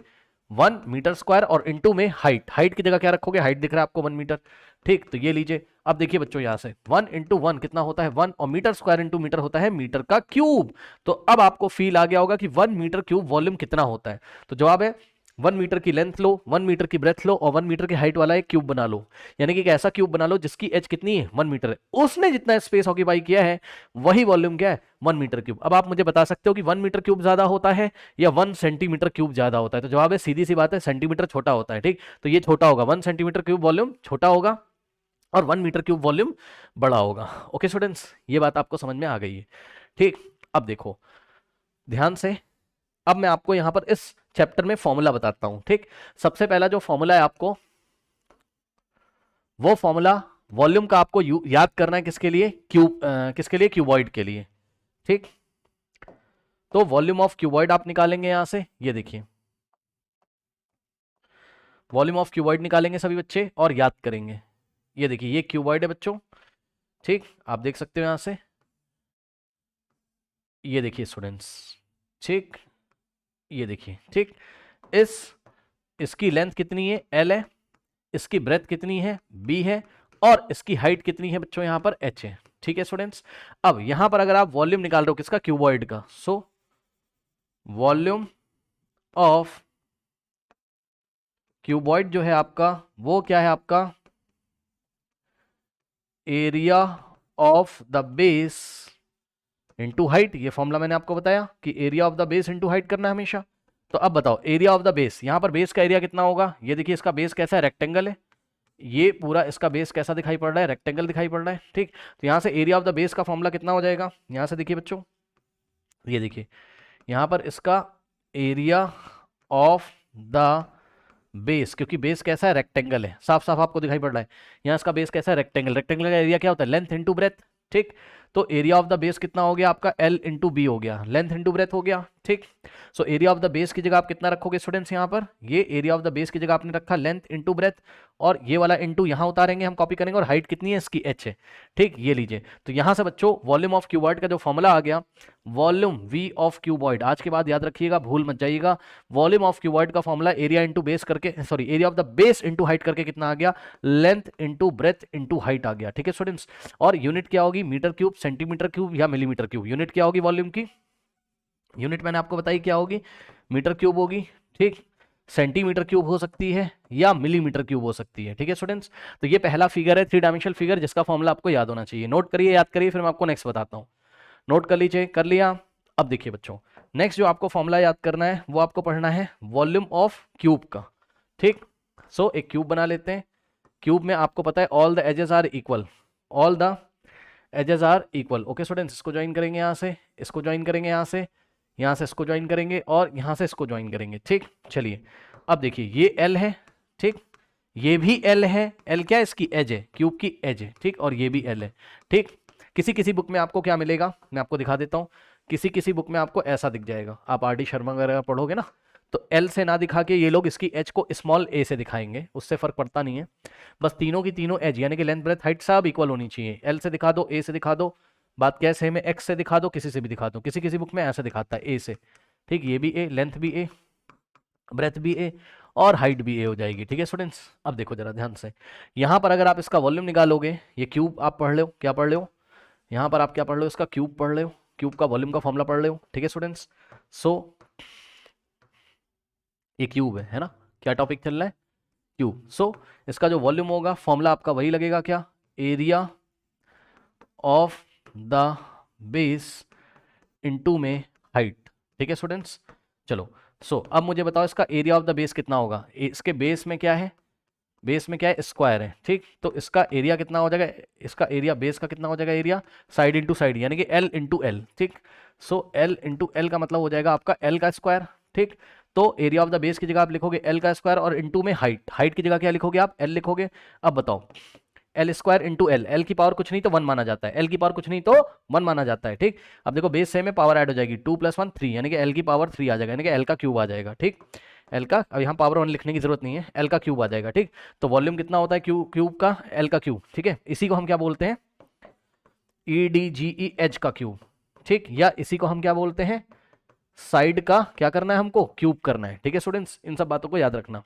1 मीटर स्क्वायर, और इंटू में हाइट, हाइट की जगह क्या रखोगे, हाइट दिख रहा है आपको 1 मीटर, ठीक। तो ये लीजिए, अब देखिए बच्चों यहां से 1 इंटू 1 कितना होता है 1, और मीटर स्क्वायर इंटू मीटर होता है मीटर का क्यूब। तो अब आपको फील आ गया होगा कि 1 मीटर क्यूब वॉल्यूम कितना होता है। तो जवाब है 1 मीटर की लेंथ लो, 1 मीटर की ब्रेथ लो, और 1 मीटर की हाइट वाला एक क्यूब बना लो, यानी कि एक ऐसा क्यूब बना लो जिसकी एज कितनी है, 1 मीटर है, उसने जितना स्पेस ऑक्यूपाई किया है वही वॉल्यूम क्या है, 1 मीटर क्यूब। अब आप मुझे बता सकते हो कि 1 मीटर क्यूब ज्यादा होता है या 1 सेंटीमीटर क्यूब ज्यादा होता है, तो जवाब है सीधी सी बात है, सेंटीमीटर छोटा होता है, ठीक। तो ये छोटा होगा, 1 सेंटीमीटर क्यूब वॉल्यूम छोटा होगा और 1 मीटर क्यूब वॉल्यूम बड़ा होगा। ओके स्टूडेंट्स, ये बात आपको समझ में आ गई है, ठीक। अब देखो ध्यान से, अब मैं आपको यहां पर इस चैप्टर में फॉर्मूला बताता हूं, ठीक। सबसे पहला जो फॉर्मूला है आपको, वो फॉर्मूला वॉल्यूम का आपको याद करना है, किसके लिए, किसके लिए, क्यूबॉइड के लिए, ठीक। तो वॉल्यूम ऑफ क्यूबॉइड आप निकालेंगे यहां से, ये देखिए वॉल्यूम ऑफ क्यूबॉइड निकालेंगे सभी बच्चे और याद करेंगे। ये देखिए ये क्यूबॉइड है बच्चों, ठीक, आप देख सकते हो यहां से, ये देखिए स्टूडेंट्स, ठीक, ये देखिए, ठीक। इसकी लेंथ कितनी है, L है, इसकी ब्रेथ कितनी है, B है, और इसकी हाइट कितनी है बच्चों, यहां पर H है, ठीक है स्टूडेंट्स। अब यहां पर अगर आप वॉल्यूम निकाल रहे हो किसका, क्यूबॉइड का, सो वॉल्यूम ऑफ क्यूबॉइड जो है आपका, वो क्या है आपका, area of the base into height. ये फॉर्मूला मैंने आपको बताया कि area of the base into height करना है हमेशा। तो अब बताओ एरिया ऑफ द बेस, यहां पर बेस का एरिया कितना होगा, ये देखिए इसका बेस कैसा है, रेक्टेंगल है, ये पूरा इसका बेस कैसा दिखाई पड़ रहा है, रेक्टेंगल दिखाई पड़ रहा है, ठीक। तो यहां से एरिया ऑफ द बेस का फॉर्मूला कितना हो जाएगा, यहां से देखिए बच्चों, ये देखिए यहां पर इसका एरिया ऑफ द बेस, क्योंकि बेस कैसा है, रेक्टेंगल है, साफ साफ आपको दिखाई पड़ रहा है, यहाँ इसका बेस कैसा है, रेक्टेंगल, रेक्टेंगल का एरिया क्या होता है, लेंथ इंटू ब्रेथ, ठीक। तो एरिया ऑफ द बेस कितना हो गया आपका, L इंटू बी हो गया, लेंथ इंटू ब्रेथ हो गया, ठीक। So area of the base की जगह आप कितना रखोगे स्टूडेंट्स, यहाँ पर ये एरिया ऑफ द बेस की जगह आपने रखा लेंथ इंटू ब्रेथ, और ये वाला इंटू यहाँ उतारेंगे हम, कॉपी करेंगे, और हाइट कितनी है इसकी, h है, ठीक। ये लीजिए, तो यहाँ से बच्चों वॉल्यूम ऑफ क्यूबॉइड का जो फॉर्मूला आ गया, वॉल्यूम v ऑफ क्यूबॉइड, आज के बाद याद रखिएगा, भूल मत जाइएगा, वॉल्यूम ऑफ क्यूबॉइड का फॉर्मूला एरिया इंटू बेस करके, sorry area of the base into height करके कितना आ गया, length into breadth into height आ गया, ठीक है स्टूडेंट्स। और यूनिट क्या होगी, मीटर क्यूब, सेंटीमीटर क्यूब या मिलीमीटर क्यूब, यूनिट क्या होगी वॉल्यूम की, यूनिट मैंने आपको बताई क्या होगी, मीटर क्यूब होगी, ठीक, सेंटीमीटर क्यूब हो सकती है या मिलीमीटर क्यूब हो सकती है, ठीक है स्टूडेंट्स। तो ये पहला फिगर है 3 डायमेंशनल फिगर, जिसका फॉर्मूला आपको याद होना चाहिए, नोट करिए, याद करिए, फिर मैं आपको नेक्स्ट बताता हूँ, नोट कर लीजिए, कर लिया। अब देखिए बच्चों, नेक्स्ट जो आपको फॉर्मूला याद करना है वो आपको पढ़ना है वॉल्यूम ऑफ क्यूब का, ठीक। सो एक क्यूब बना लेते हैं, क्यूब में आपको पता है all the edges are equal, all the edges are equal, okay students. इसको ज्वाइन करेंगे यहाँ से, इसको ज्वाइन करेंगे यहाँ से, यहाँ से इसको ज्वाइन करेंगे, और यहाँ से इसको ज्वाइन करेंगे, ठीक। चलिए अब देखिए ये L है, ठीक, ये भी L है, L क्या है, इसकी एज है, क्यूब की एज है, ठीक, और ये भी L है, ठीक। किसी किसी बुक में आपको क्या मिलेगा, मैं आपको दिखा देता हूँ, किसी किसी बुक में आपको ऐसा दिख जाएगा, आप RD शर्मा वगैरह पढ़ोगे ना, तो L से ना दिखा के ये लोग इसकी एज को स्मॉल a से दिखाएंगे, उससे फर्क पड़ता नहीं है, बस तीनों की तीनों एज यानी कि लेंथ ब्रेथ हाइट सब इक्वल होनी चाहिए, L से दिखा दो, A से दिखा दो, बात क्या सेम है, X से दिखा दो, किसी से भी दिखा दो, किसी किसी बुक में ऐसा दिखाता है A से, ठीक, ये भी A, लेंथ भी A, ब्रेथ भी A, और हाइट भी A हो जाएगी, ठीक है स्टूडेंट्स। अब देखो जरा ध्यान से, यहाँ पर अगर आप इसका वॉल्यूम निकालोगे, ये क्यूब आप पढ़ लो, क्या पढ़ लो, यहाँ पर आप क्या पढ़ लो, इसका क्यूब पढ़ लो, क्यूब का वॉल्यूम का फॉर्मूला पढ़ लो, ठीक है स्टूडेंट्स। सो ये क्यूब है ना, क्या टॉपिक चल रहा है, क्यूब। सो इसका जो वॉल्यूम होगा फॉर्मूला आपका वही लगेगा, क्या, area of the base into में हाइट, ठीक है स्टूडेंट्स। चलो सो अब मुझे बताओ इसका एरिया ऑफ द बेस कितना होगा, इसके बेस में क्या है, बेस में क्या है, स्क्वायर है, ठीक, तो इसका एरिया कितना हो जाएगा, इसका एरिया बेस का कितना हो जाएगा, एरिया साइड इंटू साइड यानी कि L इंटू एल, ठीक। सो L इंटू एल का मतलब हो जाएगा आपका L का स्क्वायर, ठीक। तो एरिया ऑफ द बेस की जगह आप लिखोगे L का स्क्वायर, और इंटू में हाइट, हाइट की जगह क्या लिखोगे आप, L लिखोगे। अब बताओ L square into L, L की पावर कुछ नहीं तो 1 माना जाता है, L की पावर कुछ नहीं तो 1 माना जाता है, ठीक। अब देखो बेस सेम में पावर ऐड हो जाएगी, 2 + 1 3 यानी कि L की पावर 3 आ जाएगा, यानी कि L का क्यूब आ जाएगा, ठीक। L का, अब यहाँ पावर 1 लिखने की जरूरत नहीं है, L का क्यूब आ जाएगा, ठीक। तो वॉल्यूम कितना होता है क्यूब का, L का क्यूब, ठीक है। इसी को हम क्या बोलते हैं, EDGE का क्यूब, ठीक, या इसी को हम क्या बोलते हैं, साइड का क्या करना है हमको, क्यूब करना है, ठीक है स्टूडेंट्स। इन सब बातों को याद रखना,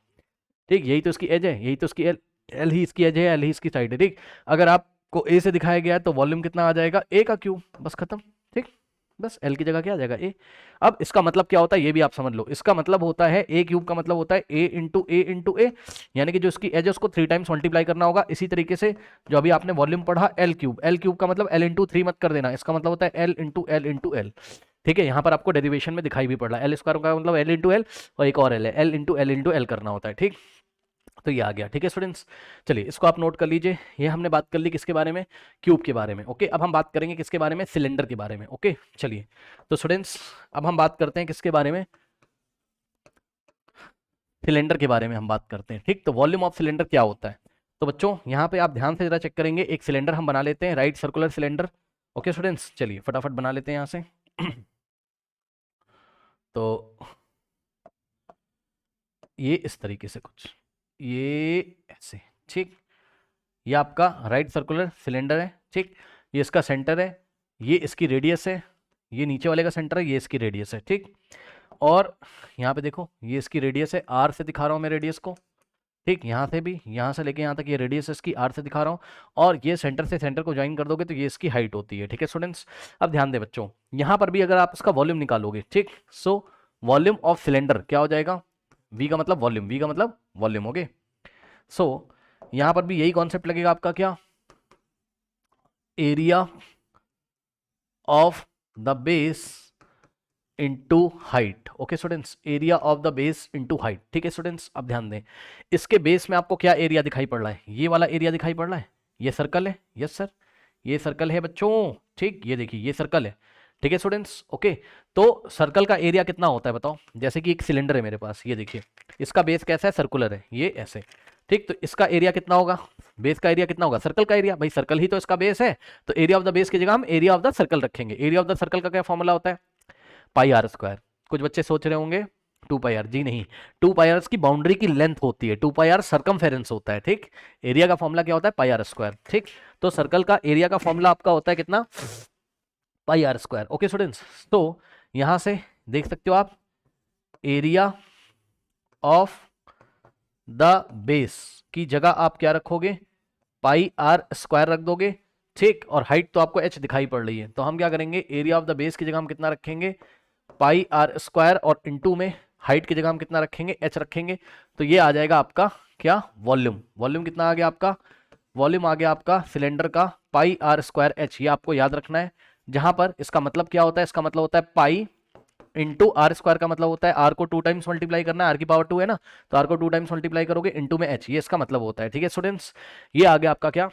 ठीक। यही तो इसकी एज है, यही तो इसकी एल ही इसकी एज है, एल ही इसकी साइड है, ठीक। अगर आपको ए से दिखाया गया है तो वॉल्यूम कितना आ जाएगा, ए का क्यूब, बस खत्म, ठीक। बस एल की जगह क्या आ जाएगा, ए। अब इसका मतलब क्या होता है ये भी आप समझ लो, इसका मतलब होता है ए क्यूब का मतलब होता है ए इंटू ए, यानी कि जो इसकी एज है उसको 3 टाइम्स मल्टीप्लाई करना होगा। इसी तरीके से जो अभी आपने वॉल्यूम पढ़ा एल क्यूब का मतलब एल इंटू 3 मत कर देना, इसका मतलब होता है एल इंटू एल, ठीक है। यहाँ पर आपको डेरिवेशन में दिखाई भी पड़ रहा है, एल स्क्वायर का मतलब एल इंटू एल, और एक और एल है, एल इंटू एल करना होता है, ठीक। तो ये आ गया, ठीक है स्टूडेंट्स। चलिए इसको आप नोट कर लीजिए, ये हमने बात कर ली किसके बारे में, क्यूब के बारे में, ओके। अब हम बात करेंगे किसके बारे में, सिलेंडर के बारे में, ओके। चलिए तो स्टूडेंट्स अब हम बात करते हैं किसके बारे में, सिलेंडर के बारे में हम बात करते हैं, ठीक। तो वॉल्यूम ऑफ सिलेंडर क्या होता है, तो बच्चों यहाँ पे आप ध्यान से जरा चेक करेंगे, एक सिलेंडर हम बना लेते हैं, right circular cylinder, okay students. चलिए फटाफट बना लेते हैं यहाँ से तो ये इस तरीके से कुछ, ये ऐसे, ठीक। ये आपका राइट सर्कुलर सिलेंडर है, ठीक। ये इसका सेंटर है, ये इसकी रेडियस है, ये नीचे वाले का सेंटर है, ये इसकी रेडियस है, ठीक। और यहाँ पे देखो ये इसकी रेडियस है, आर से दिखा रहा हूँ मैं रेडियस को, ठीक। यहाँ से भी, यहाँ से लेके यहाँ तक ये रेडियस इसकी आर से दिखा रहा हूँ, और ये सेंटर से सेंटर को ज्वाइन कर दोगे तो ये इसकी हाइट होती है, ठीक है स्टूडेंट्स। अब ध्यान दे बच्चों, यहाँ पर भी अगर आप इसका वॉल्यूम निकालोगे, ठीक, सो वॉल्यूम ऑफ सिलेंडर क्या हो जाएगा, वी का मतलब वॉल्यूम, वी का मतलब वॉल्यूम, ओके। सो यहां पर भी यही कॉन्सेप्ट लगेगा आपका, क्या, area of the base into height, okay students, area of the base into height, ठीक है स्टूडेंट्स। अब ध्यान दें, इसके बेस में आपको क्या एरिया दिखाई पड़ रहा है, ये वाला एरिया दिखाई पड़ रहा है, ये सर्कल है, यस सर, ये सर्कल है बच्चों, ठीक। ये देखिए ये सर्कल है, ठीक है स्टूडेंट्स, ओके। तो सर्कल का एरिया कितना होता है बताओ, जैसे कि एक सिलेंडर है मेरे पास, ये देखिए इसका बेस कैसा है, सर्कुलर है, ये ऐसे, ठीक, तो इसका एरिया कितना होगा, बेस का एरिया कितना होगा, सर्कल का एरिया, भाई सर्कल ही तो इसका बेस है, तो एरिया ऑफ द बेस की जगह हम एरिया ऑफ द सर्कल रखेंगे। एरिया ऑफ द सर्कल का क्या फॉर्मूला होता है, पाई आर स्क्वायर। कुछ बच्चे सोच रहे होंगे 2 पाई आर, जी नहीं, 2 पाई आर की बाउंड्री की लेंथ होती है, 2 पाई आर सर्कमफेरेंस होता है। ठीक, एरिया का फॉर्मूला क्या होता है, पाई आर स्क्वायर। ठीक, तो सर्कल का एरिया का फॉर्मूला आपका होता है कितना, पाई आर स्क्वायर। ओके स्टूडेंट्स, तो यहां से देख सकते हो आप, एरिया ऑफ द बेस की जगह आप क्या रखोगे, पाई आर स्क्वायर रख दोगे। ठीक, और हाइट तो आपको एच दिखाई पड़ रही है, तो हम क्या करेंगे, एरिया ऑफ द बेस की जगह हम कितना रखेंगे, पाई आर स्क्वायर, और इनटू में हाइट की जगह हम कितना रखेंगे, एच रखेंगे। तो ये आ जाएगा आपका क्या, वॉल्यूम। वॉल्यूम कितना आ गया आपका, वॉल्यूम आ गया आपका सिलेंडर का पाई आर स्क्वायर एच, ये आपको याद रखना है। जहां पर इसका मतलब क्या होता है, इसका मतलब होता है पाई इंटू आर स्क्वायर, का मतलब होता है आर को 2 टाइम्स मल्टीप्लाई करना है, आर की पावर 2 है ना, तो आर को 2 टाइम्स मल्टीप्लाई करोगे इंटू में एच, ये इसका मतलब होता है। ठीक है स्टूडेंट्स, ये आ गया आपका क्या,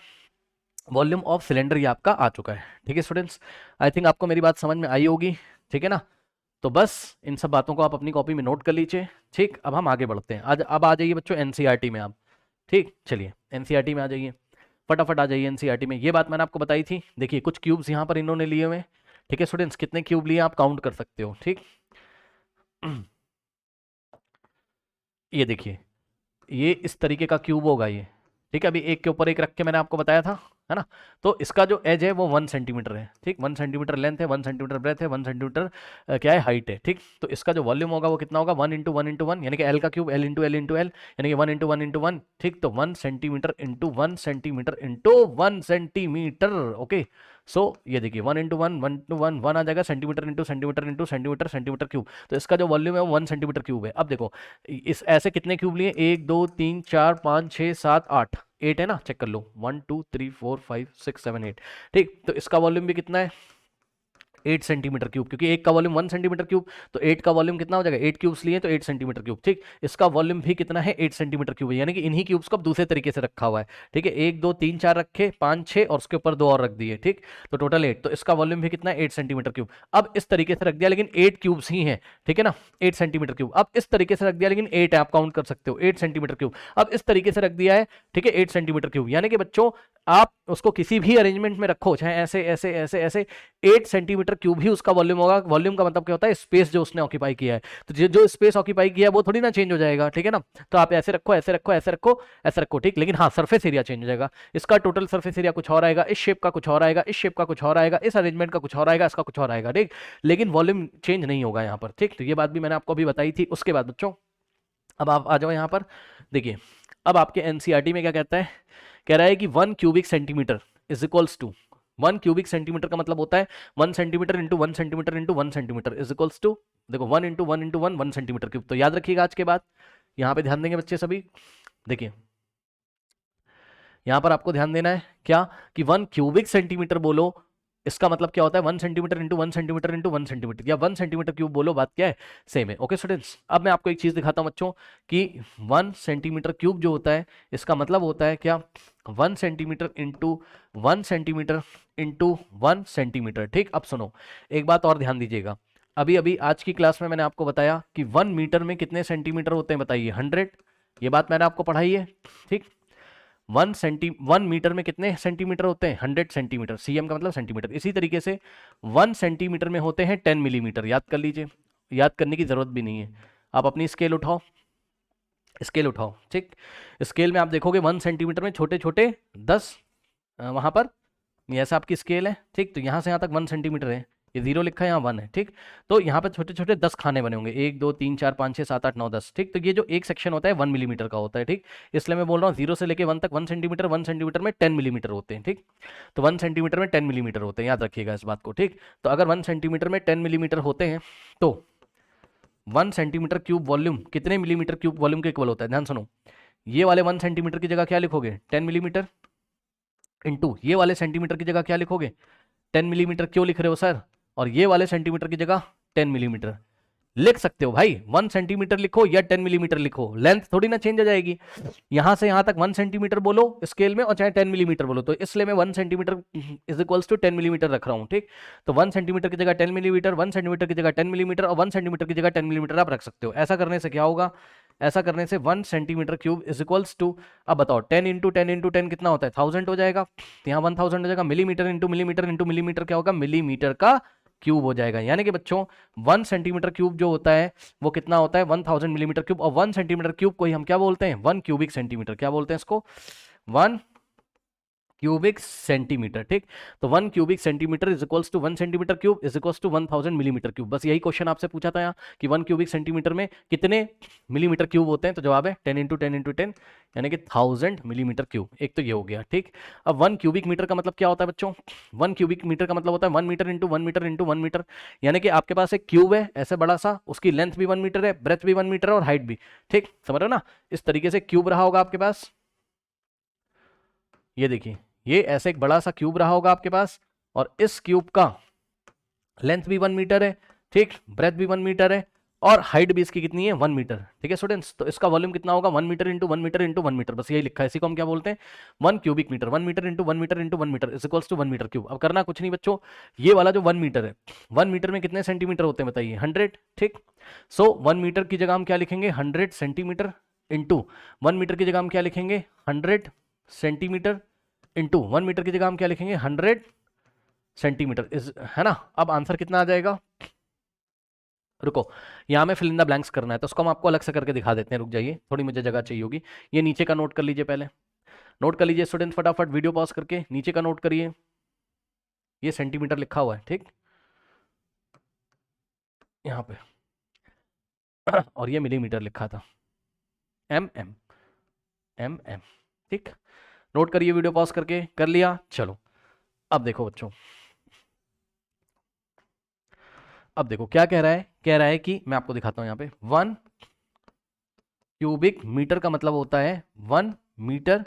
वॉल्यूम ऑफ सिलेंडर, ये आपका आ चुका है। ठीक है स्टूडेंट्स, आई थिंक आपको मेरी बात समझ में आई होगी। ठीक है ना, तो बस इन सब बातों को आप अपनी कॉपी में नोट कर लीजिए। ठीक, अब हम आगे बढ़ते हैं। आज अब आ जाइए बच्चों एनसीईआरटी में आप। ठीक, चलिए एनसीईआरटी में आ जाइए, फटाफट आ जाइए एनसीईआरटी में। ये बात मैंने आपको बताई थी, देखिए कुछ क्यूब्स यहाँ पर इन्होंने लिए हुए हैं। ठीक है स्टूडेंट्स, कितने क्यूब लिए आप काउंट कर सकते हो। ठीक, ये देखिए, ये इस तरीके का क्यूब होगा ये। ठीक है, अभी एक के ऊपर एक रख के मैंने आपको बताया था, है ना। तो इसका जो एज है वो 1 सेंटीमीटर है। ठीक, 1 सेंटीमीटर लेंथ है, 1 सेंटीमीटर ब्रेथ है, 1 सेंटीमीटर क्या है, हाइट है। ठीक, तो इसका जो वॉल्यूम होगा वो कितना होगा, 1 इंटू 1 इंटू 1, यानी कि एल का cube, L into L into L, यानी कि 1 इंटू 1 इंटू 1। ठीक, तो 1 centimetre into 1 centimetre into 1 centimetre. Okay, so ये देखिए 1 इंटू 1, 1 इंटू 1, 1 आ जाएगा, centimetre into centimetre into centimetre, centimetre cube. तो इसका जो वॉल्यूम है वो 1 सेंटीमीटर क्यूब है। अब देखो इस ऐसे कितने क्यूब लिए, 1 2 3 4 5 6 7 8, 8 है ना, चेक कर लो, 1 2 3 4 5 6 7 8। ठीक, तो इसका वॉल्यूम भी कितना है, 8 सेंटीमीटर क्यूब, क्योंकि एक का वॉल्यूम 1 सेंटीमीटर क्यूब, तो 8 का वॉल्यूम कितना हो जाएगा, 8 क्यूब्स लिए तो 8 सेंटीमीटर क्यूब। ठीक, इसका वॉल्यूम भी कितना है, 8 सेंटीमीटर क्यूब है, यानी कि इन्हीं क्यूब्स को अब दूसरे तरीके से रखा हुआ है। ठीक है, 1 2 3 4 रखे, 5 6 और उसके ऊपर 2 और रख दिए। ठीक, तो टोटल 8, तो इसका वॉल्यूम भी कितना है, 8 सेंटीमीटर क्यूब। अब इस तरीके से रख दिया, लेकिन 8 क्यूब्स ही है। ठीक है ना, 8 सेंटीमीटर क्यूब। अब इस तरीके से रख दिया, लेकिन 8 है, आप काउंट कर सकते हो, 8 सेंटीमीटर क्यूब। अब इस तरीके से रख दिया है, ठीक है, 8 सेंटीमीटर क्यूब, यानी कि बच्चों आप उसको किसी भी अरेंजमेंट में रखो, चाहे ऐसे ऐसे ऐसे ऐसे, 8 सेंटीमीटर क्यूब ही उसका वॉल्यूम होगा। वॉल्यूम का मतलब क्या होता है, स्पेस जो उसने ऑक्यूपाई किया है। तो जो स्पेस ऑक्यूपाई किया है वो थोड़ी ना चेंज हो जाएगा। ठीक है ना, तो आप ऐसे रखो ऐसे रखो ऐसे रखो ऐसे रखो। ठीक, लेकिन हाँ सरफेस एरिया चेंज हो जाएगा, इसका टोटल सरफेस एरिया कुछ और आएगा, इस शेप का कुछ और आएगा, इस शेप का कुछ और आएगा, इस अरेंजमेंट का कुछ और आएगा, इसका कुछ और आएगा। ठीक, लेकिन वॉल्यूम चेंज नहीं होगा यहाँ पर। ठीक, तो ये बात भी मैंने आपको अभी बताई थी। उसके बाद बच्चों अब आप आ जाओ यहाँ पर, देखिए अब आपके एनसीईआरटी में क्या कहता है, कह रहा है कि 1 cubic centimetre is equals to, 1 cubic centimetre का मतलब होता है 1 centimetre into 1 centimetre into 1 centimetre is equals to, देखो 1 इंटू 1 इंटू 1 1 सेंटीमीटर क्यूब। तो याद रखिएगा आज के बाद, यहाँ पे ध्यान देंगे बच्चे सभी। देखिए यहाँ पर आपको ध्यान देना है क्या, कि 1 क्यूबिक सेंटीमीटर बोलो, इसका मतलब क्या होता है 1 centimetre into 1 centimetre into 1 centimetre, या 1 सेंटीमीटर क्यूब बोलो, बात क्या है, सेम है। ओके स्टूडेंट्स, अब मैं आपको एक चीज दिखाता हूं बच्चों, कि 1 सेंटीमीटर क्यूब जो होता है, इसका मतलब होता है क्या, 1 centimetre into 1 centimetre into 1 centimetre. ठीक, अब सुनो एक बात और ध्यान दीजिएगा, अभी अभी आज की क्लास में मैंने आपको बताया कि 1 मीटर में कितने सेंटीमीटर होते हैं, बताइए 100, ये बात मैंने आपको पढ़ाई है। ठीक, 1 मीटर में कितने सेंटीमीटर होते हैं, 100 सेंटीमीटर, सीएम का मतलब सेंटीमीटर। इसी तरीके से 1 सेंटीमीटर में होते हैं 10 मिलीमीटर, याद कर लीजिए, याद करने की जरूरत भी नहीं है। आप अपनी स्केल उठाओ, स्केल उठाओ। ठीक, स्केल में आप देखोगे 1 सेंटीमीटर में छोटे छोटे 10 वहां पर, ये ऐसा आपकी स्केल है। ठीक, तो यहाँ से यहाँ तक 1 सेंटीमीटर है, ये 0 लिखा है, यहाँ 1 है। ठीक, तो यहाँ पे छोटे छोटे 10 खाने बने होंगे, 1 2 3 4 5 6 7 8 9 10। ठीक, तो ये जो एक सेक्शन होता है 1 मिलीमीटर का होता है। ठीक, इसलिए मैं बोल रहा हूँ 0 से लेके 1 तक 1 सेंटीमीटर, 1 सेंटीमीटर में 10 मिलीमीटर होते हैं। ठीक, तो 1 सेंटीमीटर में 10 मिलीमीटर होते हैं, याद रखिएगा इस बात को। ठीक, तो अगर 1 सेंटीमीटर में 10 मिलीमीटर होते हैं, तो 1 सेंटीमीटर क्यूब वॉल्यूम कितने मिलीमीटर क्यूब वॉल्यूम के इक्वल होता है, ध्यान सुनो। ये वाले 1 सेंटीमीटर की जगह क्या लिखोगे, 10 मिलीमीटर, इंटू ये वाले सेंटीमीटर की जगह क्या लिखोगे, 10 मिलीमीटर। क्यों लिख रहे हो सर, और ये वाले सेंटीमीटर की जगह 10 मिलीमीटर। लिख सकते हो भाई, 1 सेंटीमीटर लिखो या 10 मिलीमीटर लिखो, लेंथ थोड़ी ना चेंज हो जाएगी। यहां से यहां तक 1 सेंटीमीटर बोलो स्केल में और चाहे 10 मिलीमीटर बोलो, तो इसलिए मैं 1 centimetre is equals to 10 millimetre रख रहा हूं। ठीक, तो 1 सेंटीमीटर की जगह 10 मिलीमीटर, 1 सेंटीमीटर की जगह 10 मिलीमीटर और 1 सेंटीमीटर की जगह 10 मिलीमीटर आप रख सकते हो। ऐसा करने से क्या होगा, ऐसा करने से 1 centimetre cube is equals to, अब बताओ 10 इंटू 10 इंटू 10 कितना होता है, 1000 हो जाएगा। यहाँ 1000 हो जाएगा, millimetre into millimetre into millimetre क्या होगा, मिलीमीटर का क्यूब हो जाएगा। यानी कि बच्चों 1 सेंटीमीटर क्यूब जो होता है वो कितना होता है, 1000 मिलीमीटर क्यूब। और 1 सेंटीमीटर क्यूब को ही हम क्या बोलते हैं, 1 क्यूबिक सेंटीमीटर। क्या बोलते हैं इसको, 1 क्यूबिक सेंटीमीटर। ठीक, तो 1 cubic centimetre is equals to 1 centimetre cube is equals to 1000 millimetre cube. बस यही क्वेश्चन आपसे पूछा था यहाँ कि 1 क्यूबिक सेंटीमीटर में कितने मिलीमीटर क्यूब होते हैं, तो जवाब है 10 इंटू 10 इंटू 10 यानी कि 1000 मिलीमीटर क्यूब। एक तो ये हो गया। ठीक, अब 1 क्यूबिक मीटर का मतलब क्या होता है बच्चों, 1 क्यूबिक मीटर का मतलब होता है 1 metre into 1 metre into 1 metre. यानी कि आपके पास एक क्यूब है ऐसे बड़ा सा, उसकी लेंथ भी 1 मीटर है, ब्रेथ भी 1 मीटर है और हाइट भी। ठीक, समझ रहे हो ना, इस तरीके से क्यूब रहा होगा आपके पास। ये देखिए, ये ऐसे एक बड़ा सा क्यूब रहा होगा आपके पास और इस क्यूब का लेंथ भी 1 मीटर है, ठीक, ब्रेथ भी 1 मीटर है और हाइट भी इसकी कितनी है, 1 मीटर। ठीक है स्टूडेंट्स, तो इसका वॉल्यूम कितना होगा, 1 metre into 1 metre into 1 metre. बस यही लिखा है, इसी को हम क्या बोलते हैं, 1 cubic metre. 1 metre into 1 metre into 1 metre is equals to 1 metre cube. अब करना कुछ नहीं बच्चों, ये वाला जो 1 मीटर है, 1 मीटर में कितने सेंटीमीटर होते हैं बताइए, 100। ठीक, सो 1 मीटर की जगह हम क्या लिखेंगे, 100 सेंटीमीटर इंटू 1 मीटर की जगह हम क्या लिखेंगे, 100 सेंटीमीटर इंटू 1 मीटर की जगह हम क्या लिखेंगे, 100 सेंटीमीटर इज, है ना। अब आंसर कितना आ जाएगा, रुको यहाँ में फिल इन द ब्लैंक्स करना है तो उसको हम आपको अलग से करके दिखा देते हैं, रुक जाइए, थोड़ी मुझे जगह चाहिए होगी। ये नीचे का नोट कर लीजिए, पहले नोट कर लीजिए स्टूडेंट, फटाफट वीडियो पॉज करके नीचे का नोट करिए। ये सेंटीमीटर लिखा हुआ है, ठीक, यहाँ पे और ये मिलीमीटर लिखा था, एम एम। ठीक, नोट करिए वीडियो पॉज करके, कर लिया, चलो अब देखो बच्चों, अब देखो क्या कह रहा है, कह रहा है कि मैं आपको दिखाता हूं यहाँ पे, 1 क्यूबिक मीटर का मतलब होता है 1 मीटर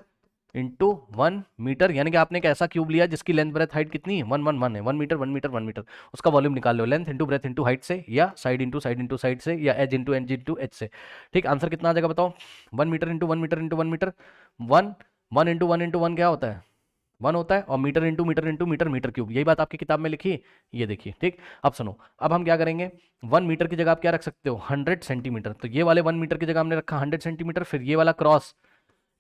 इंटू 1 मीटर। यानी कि आपने एक ऐसा क्यूब लिया जिसकी लेंथ ब्रेथ हाइट कितनी है, 1 है, 1 मीटर 1 मीटर 1 मीटर। उसका वॉल्यूम निकाल लो, length into breadth into height से, या साइड इंटू साइड से, या एज इंटू एज से। ठीक, आंसर कितना आ जाएगा बताओ, 1 metre into 1 metre into 1 metre, 1 into 1 into 1 क्या होता है, 1 होता है, और metre into metre into metre metre cube, यही बात आपकी किताब में लिखी, ये देखिए। ठीक, अब सुनो, अब हम क्या करेंगे, 1 मीटर की जगह आप क्या रख सकते हो, 100 सेंटीमीटर। तो ये वाले 1 मीटर की जगह हमने रखा 100 सेंटीमीटर, फिर ये वाला क्रॉस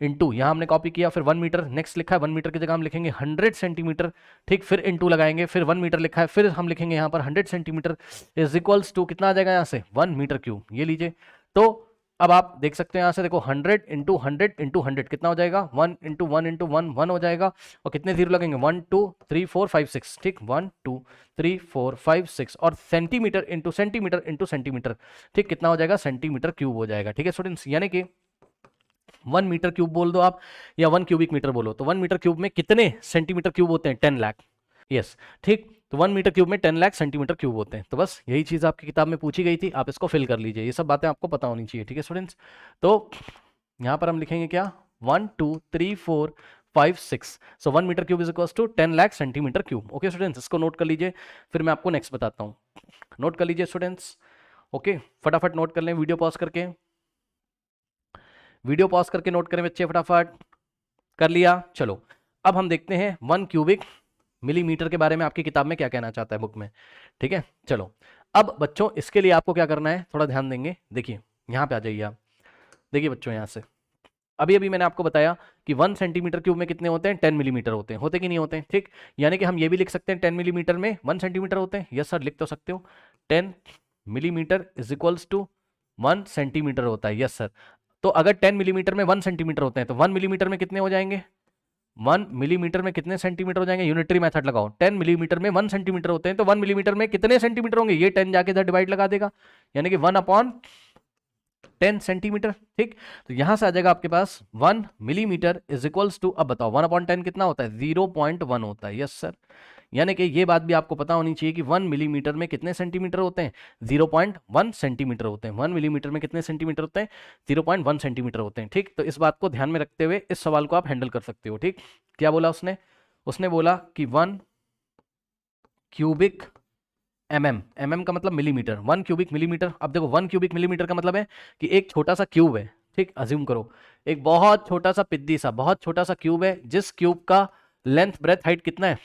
इंटू, यहाँ हमने कॉपी किया, फिर 1 मीटर नेक्स्ट लिखा है, 1 मीटर की जगह हम लिखेंगे 100 सेंटीमीटर। ठीक, फिर इंटू लगाएंगे, फिर 1 मीटर लिखा है, फिर हम लिखेंगे यहाँ पर 100 सेंटीमीटर इज इक्वल्स टू कितना आ जाएगा यहाँ से, 1 मीटर क्यूब। ये लीजिए, तो अब आप देख सकते हैं यहाँ से, देखो 100 इंटू 100 इंटू 100 कितना हो जाएगा, 1 इंटू 1 इंटू 1 1 हो जाएगा, और कितने जीरो लगेंगे, 1 2 3 4 5 6। ठीक, 1 2 3 4 5 6, और centimetre into centimetre into centimetre, ठीक, कितना हो जाएगा, सेंटीमीटर क्यूब हो जाएगा। ठीक है स्टूडेंट्स, यानी कि 1 मीटर क्यूब बोल दो आप या 1 क्यूबिक मीटर बोलो, तो 1 मीटर क्यूब में कितने सेंटीमीटर क्यूब होते हैं, 10 लाख। यस, ठीक, तो 1 मीटर क्यूब में 10 लाख सेंटीमीटर क्यूब होते हैं। तो बस यही चीज़ आपकी किताब में पूछी गई थी, आप इसको फिल कर लीजिए, ये सब बातें आपको पता होनी चाहिए। ठीक है स्टूडेंट्स, तो यहाँ पर हम लिखेंगे क्या, 1 2 3 4 5 6, so 1 metre cube is equal to 10 lakh centimetre cube. Okay students, इसको नोट कर लीजिए, फिर मैं आपको नेक्स्ट बताता हूँ। नोट कर लीजिए स्टूडेंट्स, ओके, फटाफट नोट कर लें, वीडियो पॉज करके, वीडियो पॉज करके नोट करें बच्चे, फटाफट कर लिया। चलो अब हम देखते हैं 1 क्यूबिक मिलीमीटर के बारे में आपकी किताब में क्या कहना चाहता है बुक में। ठीक है, चलो अब बच्चों इसके लिए आपको क्या करना है, थोड़ा ध्यान देंगे, देखिए यहाँ पे आ जाइए आप, देखिए बच्चों यहाँ से, अभी अभी मैंने आपको बताया कि 1 सेंटीमीटर क्यूब में कितने होते हैं, 10 मिलीमीटर होते हैं, होते कि नहीं होते हैं। ठीक, यानी कि हम ये भी लिख सकते हैं 10 मिलीमीटर में 1 सेंटीमीटर होते हैं, यस सर लिख तो सकते हो, 10 millimetre is equals to 1 centimetre होता है, यस सर। तो अगर 10 मिलीमीटर में 1 सेंटीमीटर होते हैं तो 1 मिलीमीटर में कितने हो जाएंगे, 1 मिलीमीटर में कितने सेंटीमीटर हो जाएंगे, यूनिटरी मेथड लगाओ, 10 मिलीमीटर में 1 सेंटीमीटर होते हैं तो 1 मिलीमीटर में कितने सेंटीमीटर होंगे, ये 10 जाके इधर डिवाइड लगा देगा, यानी कि 1/10 सेंटीमीटर। ठीक, तो यहां से आ जाएगा आपके पास 1 मिलीमीटर इज इक्वल्स टू, अब बताओ 1/10 कितना होता है, 0.1 होता है, यस सर। यानी कि ये बात भी आपको पता होनी चाहिए कि 1 मिलीमीटर में कितने सेंटीमीटर होते हैं, 0.1 सेंटीमीटर होते हैं। 1 मिलीमीटर में कितने सेंटीमीटर होते हैं, 0.1 सेंटीमीटर होते हैं। ठीक, तो इस बात को ध्यान में रखते हुए इस सवाल को आप हैंडल कर सकते हो। ठीक, क्या बोला उसने, उसने बोला कि 1 क्यूबिक एमएम का मतलब मिलीमीटर, 1 क्यूबिक मिलीमीटर। अब देखो 1 क्यूबिक मिलीमीटर का मतलब है कि एक छोटा सा क्यूब है, ठीक, अज्यूम करो एक बहुत छोटा सा पिद्दी सा बहुत छोटा सा क्यूब है, जिस क्यूब का लेंथ ब्रेथ हाइट कितना है,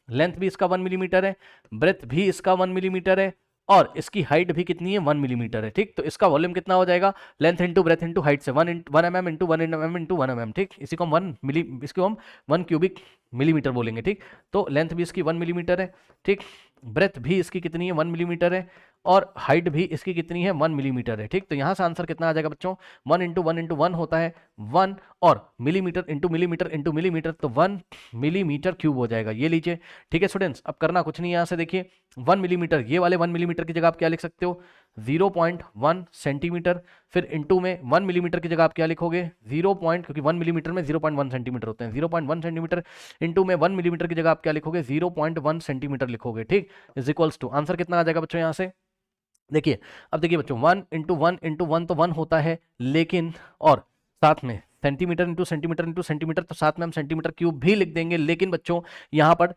लेंथ भी इसका 1 मिलीमीटर है, ब्रेथ भी इसका 1 मिलीमीटर है, और इसकी हाइट भी कितनी है, 1 मिलीमीटर है, ठीक। तो इसका वॉल्यूम कितना हो जाएगा, length into breadth into height से 1 mm into 1 mm into 1 mm, ठीक। इसी को हम 1 इसको हम 1 क्यूबिक मिलीमीटर बोलेंगे, ठीक। तो लेंथ भी इसकी 1 मिलीमीटर है, ठीक, ब्रेथ भी इसकी कितनी है, 1 मिलीमीटर है, और हाइट भी इसकी कितनी है, 1 मिलीमीटर है, ठीक। तो यहाँ से आंसर कितना आ जाएगा बच्चों, 1 इंटू 1 इंटू 1 होता है 1, और millimetre into millimetre into millimetre, तो 1 मिलीमीटर क्यूब हो जाएगा, ये लीजिए, ठीक है स्टूडेंट्स। अब करना कुछ नहीं, यहाँ से देखिए 1 मिलीमीटर, ये वाले 1 मिलीमीटर की जगह आप क्या लिख सकते हो, 0.1 सेंटीमीटर, फिर इंटू में 1 मिलीमीटर की जगह आप क्या लिखोगे, 0 पॉइंट, क्योंकि 1 मिलीमीटर में 0.1 सेंटीमीटर होते हैं, 0.1 सेंटीमीटर इंटू में 1 मिलीमीटर की जगह आप क्या लिखोगे, 0.1 सेंटीमीटर लिखोगे, ठीक, इज इक्वल्स टू, आंसर कितना आ जाएगा बच्चों यहाँ से, देखिए। अब देखिए बच्चों 1 इंटू 1 इंटू 1 तो 1 होता है, लेकिन और साथ में centimetre into centimetre into centimetre, तो साथ में हम सेंटीमीटर क्यूब भी लिख देंगे, लेकिन बच्चों यहाँ पर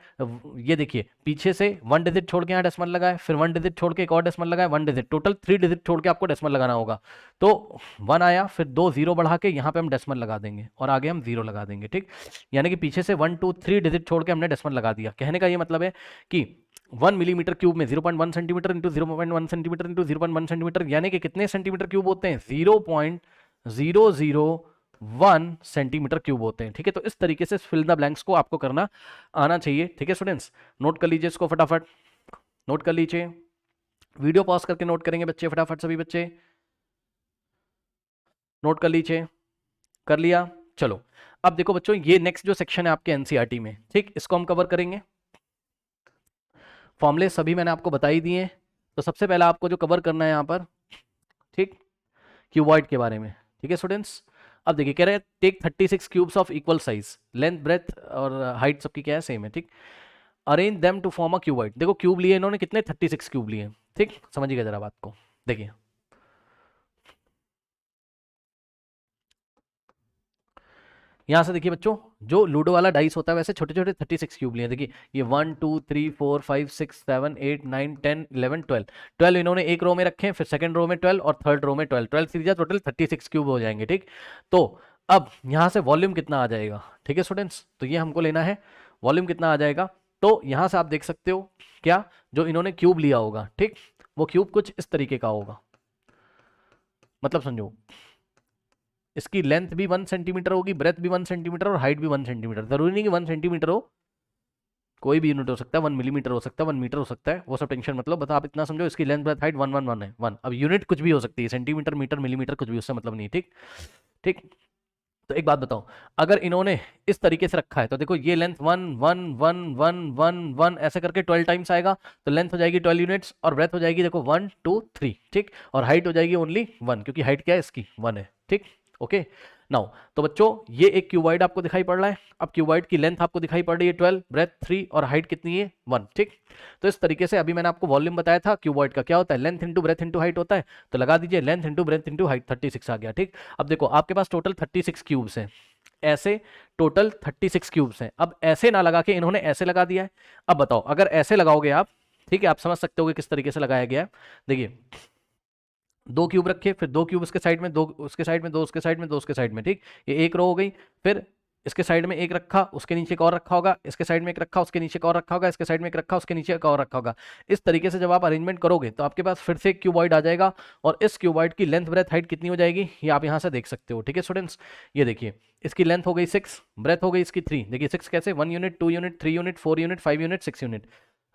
ये देखिए पीछे से 1 डिजिट छोड़ के यहाँ डेसिमल लगाए, फिर 1 डिजिट छोड़ के एक और डेसिमल लगाए, 1 डिजिट, टोटल 3 डिजिट छोड़ के आपको डेसिमल लगाना होगा। तो 1 आया, फिर 2 0 बढ़ा के यहाँ पे हम डेसिमल लगा देंगे, और आगे हम 0 लगा देंगे, ठीक। यानी कि पीछे से 1 2 3 डिजिट छोड़ के हमने डेसिमल लगा दिया। कहने का ये मतलब है कि 1 मिलीमीटर क्यूब में 0.1 centimetre into 0.1 centimetre into 0.1 centimetre, यानी कि कितने सेंटीमीटर क्यूब होते हैं, 0.001 सेंटीमीटर क्यूब होते हैं, ठीक है। तो इस तरीके से फिल द ब्लैंक्स को आपको करना आना चाहिए, ठीक है स्टूडेंट्स। नोट कर लीजिए इसको फटाफट, नोट कर लीजिए, वीडियो पॉज करके नोट करेंगे बच्चे, फटाफट सभी बच्चे नोट कर लीजिए, कर लिया, चलो। अब देखो बच्चों ये नेक्स्ट जो सेक्शन है आपके एनसीईआरटी में, ठीक, इसको हम कवर करेंगे। फॉर्मूले सभी मैंने आपको बता ही दिए, तो सबसे पहला आपको जो कवर करना है यहाँ पर, ठीक, क्यूबॉइड के बारे में, ठीक है स्टूडेंट्स। अब देखिए कह रहे हैं take 36 cubes of equal size, length breadth और हाइट सबकी क्या है, सेम है, ठीक। Arrange them to form a cuboid, देखो क्यूब लिए इन्होंने कितने, 36 क्यूब लिए, ठीक, समझिएगा जरा बात को, देखिए यहाँ से देखिए बच्चों, जो लूडो वाला डाइस होता है वैसे छोटे छोटे 36 क्यूब लिए, देखिए ये 1 2 3 4 5 6 7 8 9 10 11 12 12 इन्होंने एक रो में रखे हैं, फिर सेकंड रो में 12 और थर्ड रो में 12 12 सीरीज टोटल 36 क्यूब हो जाएंगे, ठीक। तो अब यहाँ से वॉल्यूम कितना आ जाएगा, ठीक है स्टूडेंट्स, तो ये हमको लेना है, वॉल्यूम कितना आ जाएगा। तो यहाँ से आप देख सकते हो क्या, जो इन्होंने क्यूब लिया होगा, ठीक, वो क्यूब कुछ इस तरीके का होगा, मतलब समझो इसकी लेंथ भी 1 सेंटीमीटर होगी, ब्रेथ भी 1 सेंटीमीटर और हाइट भी 1 सेंटीमीटर, जरूरी नहीं कि 1 सेंटीमीटर हो, कोई भी यूनिट हो सकता है, 1 मिलीमीटर हो सकता है, 1 मीटर हो सकता है, वो सब टेंशन मतलब, बता आप इतना समझो इसकी लेंथ ब्रेथ हाइट 1 1 1 है 1। अब यूनिट कुछ भी हो सकती है, सेंटीमीटर मीटर मिलीमीटर कुछ भी, उससे मतलब नहीं, ठीक ठीक। तो एक बात बताओ, अगर इन्होंने इस तरीके से रखा है तो देखो ये लेंथ 1 1 1 1 1 1 ऐसे करके 12 टाइम्स आएगा, तो लेंथ हो जाएगी 12 यूनिट्स, और ब्रेथ हो जाएगी देखो 1 2 3, ठीक, और हाइट हो जाएगी ओनली 1, क्योंकि हाइट क्या है इसकी 1 है, ठीक, ओके। नाउ तो बच्चों ये एक क्यूबॉइड आपको दिखाई पड़ रहा है, अब क्यूबॉइड की लेंथ आपको दिखाई पड़ रही है 12, ब्रेथ 3 और हाइट कितनी है 1, ठीक। तो इस तरीके से अभी मैंने आपको वॉल्यूम बताया था क्यूबॉइड का क्या होता है, length into breadth into height होता है, तो लगा दीजिए length into breadth into height 36 आ गया, ठीक। अब देखो आपके पास टोटल 36 क्यूब्स हैं, ऐसे टोटल 36 क्यूब्स हैं, अब ऐसे ना लगा के इन्होंने ऐसे लगा दिया है। अब बताओ अगर ऐसे लगाओगे आप, ठीक है, आप समझ सकते हो किस तरीके से लगाया गया है। देखिए 2 क्यूब रखे, फिर 2 क्यूब इसके साइड में, 2 उसके साइड में, 2 उसके साइड में, 2 उसके साइड में, ठीक, ये एक रो हो गई। फिर इसके साइड में एक रखा, उसके नीचे एक और रखा होगा, इसके साइड में एक रखा, उसके नीचे एक और रखा होगा, इसके साइड में एक रखा, उसके नीचे एक और रखा होगा। इस तरीके से जब आप अरेंजमेंट करोगे तो आपके पास फिर से एक क्यूबॉइड आ जाएगा, और इस क्यूबॉइड की लेंथ ब्रेथ हाइट कितनी हो जाएगी ये आप यहाँ से देख सकते हो, ठीक है स्टूडेंट्स। ये देखिए इसकी लेंथ हो गई 6, ब्रेथ हो गई इसकी 3, देखिए 6 कैसे, 1 unit 2 unit 3 unit 4 unit 5 unit 6 unit,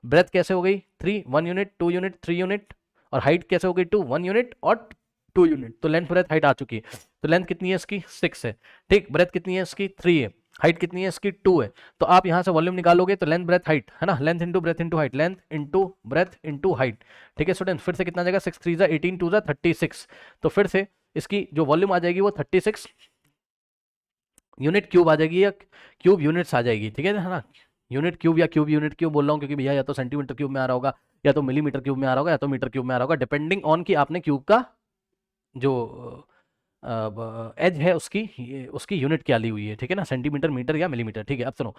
breadth कैसे हो गई 3 1 यूनिट 2 यूनिट 3 यूनिट, और हाइट कैसे हो गई 2 1 यूनिट और 2 यूनिट। तो लेंथ ब्रेथ हाइट आ चुकी है, तो लेंथ कितनी है इसकी 6 है, ठीक, ब्रेथ कितनी है इसकी 3 है, हाइट कितनी है इसकी 2 है। तो आप यहां से वॉल्यूम निकालोगे तो लेंथ ब्रेथ हाइट है ना, length into breadth into height, length into breadth into height, ठीक है स्टूडेंट। फिर से कितना जाएगा 6 3 18 2 36, तो फिर से इसकी जो वॉल्यूम आ जाएगी वो 36 यूनिट क्यूब आ जाएगी, या क्यूब यूनिट्स आ जाएगी, ठीक है ना, यूनिट क्यूब या क्यूब यूनिट क्यूब बोल रहा हूँ, क्योंकि भैया या तो सेंटीमीटर क्यूब में आ रहा होगा, या तो मिलीमीटर क्यूब में आ रहा होगा, या तो मीटर क्यूब में आ रहा होगा, डिपेंडिंग ऑन कि आपने क्यूब का जो एज है उसकी, उसकी यूनिट क्या ली हुई है, ठीक है ना, सेंटीमीटर, मीटर या मिलीमीटर। ठीक है, अब सुनो,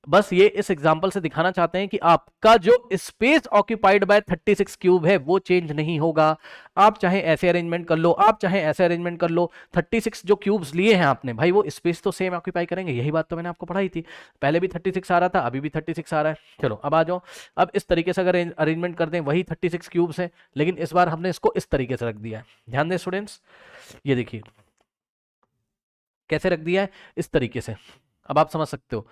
बस ये इस एग्जांपल से दिखाना चाहते हैं कि आपका जो स्पेस ऑक्यूपाइड बाय 36 क्यूब है वो चेंज नहीं होगा। आप चाहे ऐसे अरेंजमेंट कर लो, आप चाहे ऐसे अरेंजमेंट कर लो, 36 जो क्यूब्स लिए हैं आपने भाई, वो स्पेस तो सेम ऑक्यूपाई करेंगे। यही बात तो मैंने आपको पढ़ाई थी, पहले भी 36 आ रहा था, अभी भी 36 आ रहा है। चलो अब आ जाओ, अब इस तरीके से अगर अरेंजमेंट कर दें, वही 36 क्यूब्स है, लेकिन इस बार हमने इसको इस तरीके से रख दिया है। ध्यान दें स्टूडेंट्स, ये देखिए कैसे रख दिया है, इस तरीके से। अब आप समझ सकते हो,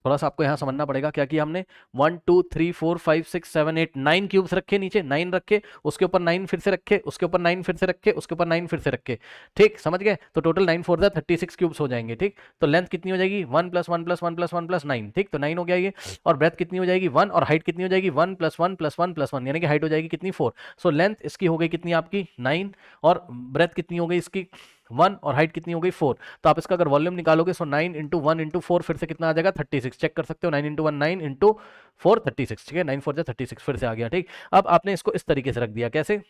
थोड़ा सा आपको यहां समझना पड़ेगा। क्या किया हमने, 1 2 3 4 5 6 7 8 9 क्यूब्स रखे, नीचे 9 रखे, उसके ऊपर 9 फिर से रखे, उसके ऊपर 9 फिर से रखे, उसके ऊपर 9 फिर से रखे। ठीक, समझ गए? तो टोटल 9 4 36 क्यूब्स हो जाएंगे। ठीक, तो लेंथ कितनी हो जाएगी, 1 + 1 + 1 + 1 + 9। ठीक, तो 9 हो गया ये। और ब्रेथ कितनी हो जाएगी, 1, और हाइट कितनी हो जाएगी, 1 + 1 + 1 + 1, यानी कि हाइट हो जाएगी कितनी, 4। सो लेंथ इसकी हो गई कितनी आपकी, 9, और ब्रेथ कितनी हो गई इसकी, 1, और हाइट कितनी हो गई, 4। तो आप इसका अगर वॉल्यूम निकालोगे, सो 9 × 1 × 4 फिर से कितना आ जाएगा, 36। चेक कर सकते हो, 9 × 1 9 × 4 36। ठीक है, 9 4 36 फिर से आ गया। ठीक, अब आपने इसको इस तरीके से रख दिया। कैसे,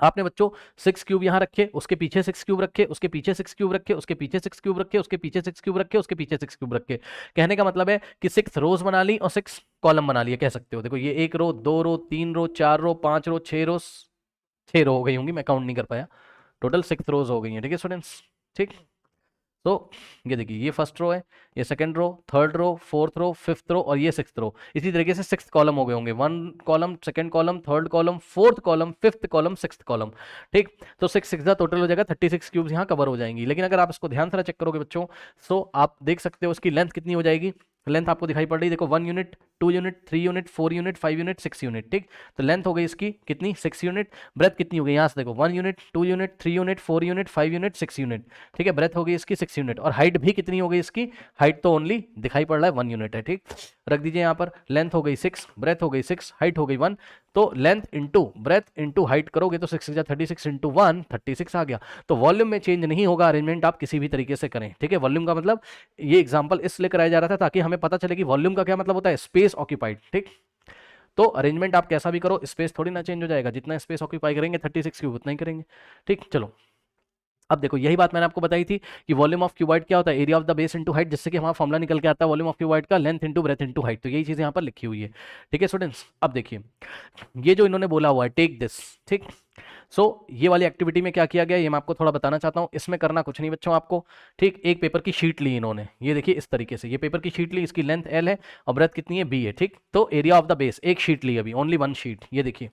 आपने बच्चों 6 क्यूब यहां रखे, उसके पीछे 6 क्यूब रखे, उसके पीछे 6 क्यूब रखे, उसके पीछे 6 क्यूब रखे, उसके पीछे 6 क्यूब रखे, उसके पीछे 6 क्यूब रखे। कहने का मतलब है कि 6 रोज बना ली और 6 कॉलम बना लिए, कह सकते हो। देखो ये 1 रो, 2 रो, 3 रो, 4 रो, 5 रो, 6 रो, 6 रो हो गई होंगी, मैं काउंट नहीं कर पाया। टोटल 6 रोज हो गई हैं। ठीक है स्टूडेंट्स, ठीक। तो ये देखिए, ये फर्स्ट रो है, ये second row, third row, fourth row, fifth row, और ये सिक्स्थ रो। इसी तरीके से 6 कॉलम हो गए होंगे, 1 column, second column, third column, fourth column, fifth column, sixth column. ठीक, तो 6 6 टोटल हो जाएगा 36 क्यूब्स यहाँ कवर हो जाएंगी। लेकिन अगर आप इसको ध्यान से चेक करोगे बच्चों, सो आप देख सकते हो इसकी लेंथ कितनी हो जाएगी। लेंथ आपको दिखाई पड़ रही है, देखो 1 unit, 2 unit, 3 unit, 4 unit, 5 unit, 6 unit. ठीक, तो लेंथ हो गई इसकी कितनी, 6 यूनिट। ब्रेथ कितनी हो गई, यहाँ से देखो 1 unit, 2 unit, 3 unit, 4 unit, 5 unit, 6 unit. ठीक है, ब्रेथ हो गई इसकी 6 यूनिट, और हाइट भी कितनी हो गई इसकी, हाइट तो ओनली दिखाई पड़ रहा है 1 यूनिट है। ठीक, रख दीजिए यहाँ पर, लेंथ हो गई 6, ब्रेथ हो गई 6, हाइट हो गई 1। तो length into breadth into height करोगे तो 6 36 इंटू 1 36 आ गया। तो वॉल्यूम में चेंज नहीं होगा, अरेंजमेंट आप किसी भी तरीके से करें। ठीक है, वॉल्यूम का मतलब, ये एग्जांपल इसलिए कराया जा रहा था ताकि हमें पता चले कि वॉल्यूम का क्या मतलब होता है, स्पेस ऑक्यूपाइड। ठीक, तो अरेंजमेंट आप कैसा भी करो, स्पेस थोड़ी ना चेंज हो जाएगा, जितना स्पेस ऑक्यूपाई करेंगे 36 क्यूब उतना ही करेंगे। ठीक, चलो अब देखो, यही बात मैंने आपको बताई थी कि वॉल्यूम ऑफ क्यूबॉइड क्या होता है, area of the base into height, जिससे कि हमारा फॉर्मुला निकल के आता है वॉल्यूम ऑफ क्यूबॉइड का, length into breadth into height. तो यही चीज यहाँ पर लिखी हुई है। ठीक है स्टूडेंट्स, अब देखिए ये जो इन्होंने बोला हुआ है, टेक दिस। ठीक, सो ये वाली एक्टिविटी में क्या किया गया, ये मैं आपको थोड़ा बताना चाहता हूँ। इसमें करना कुछ नहीं बच्चों आपको। ठीक, एक पेपर की शीट ली इन्होंने, ये देखिए इस तरीके से, ये पेपर की शीट ली, इसकी लेंथ L है और ब्रेथ कितनी है, B है। ठीक, तो एरिया ऑफ द बेस, एक शीट ली अभी, ओनली 1 शीट। ये देखिए,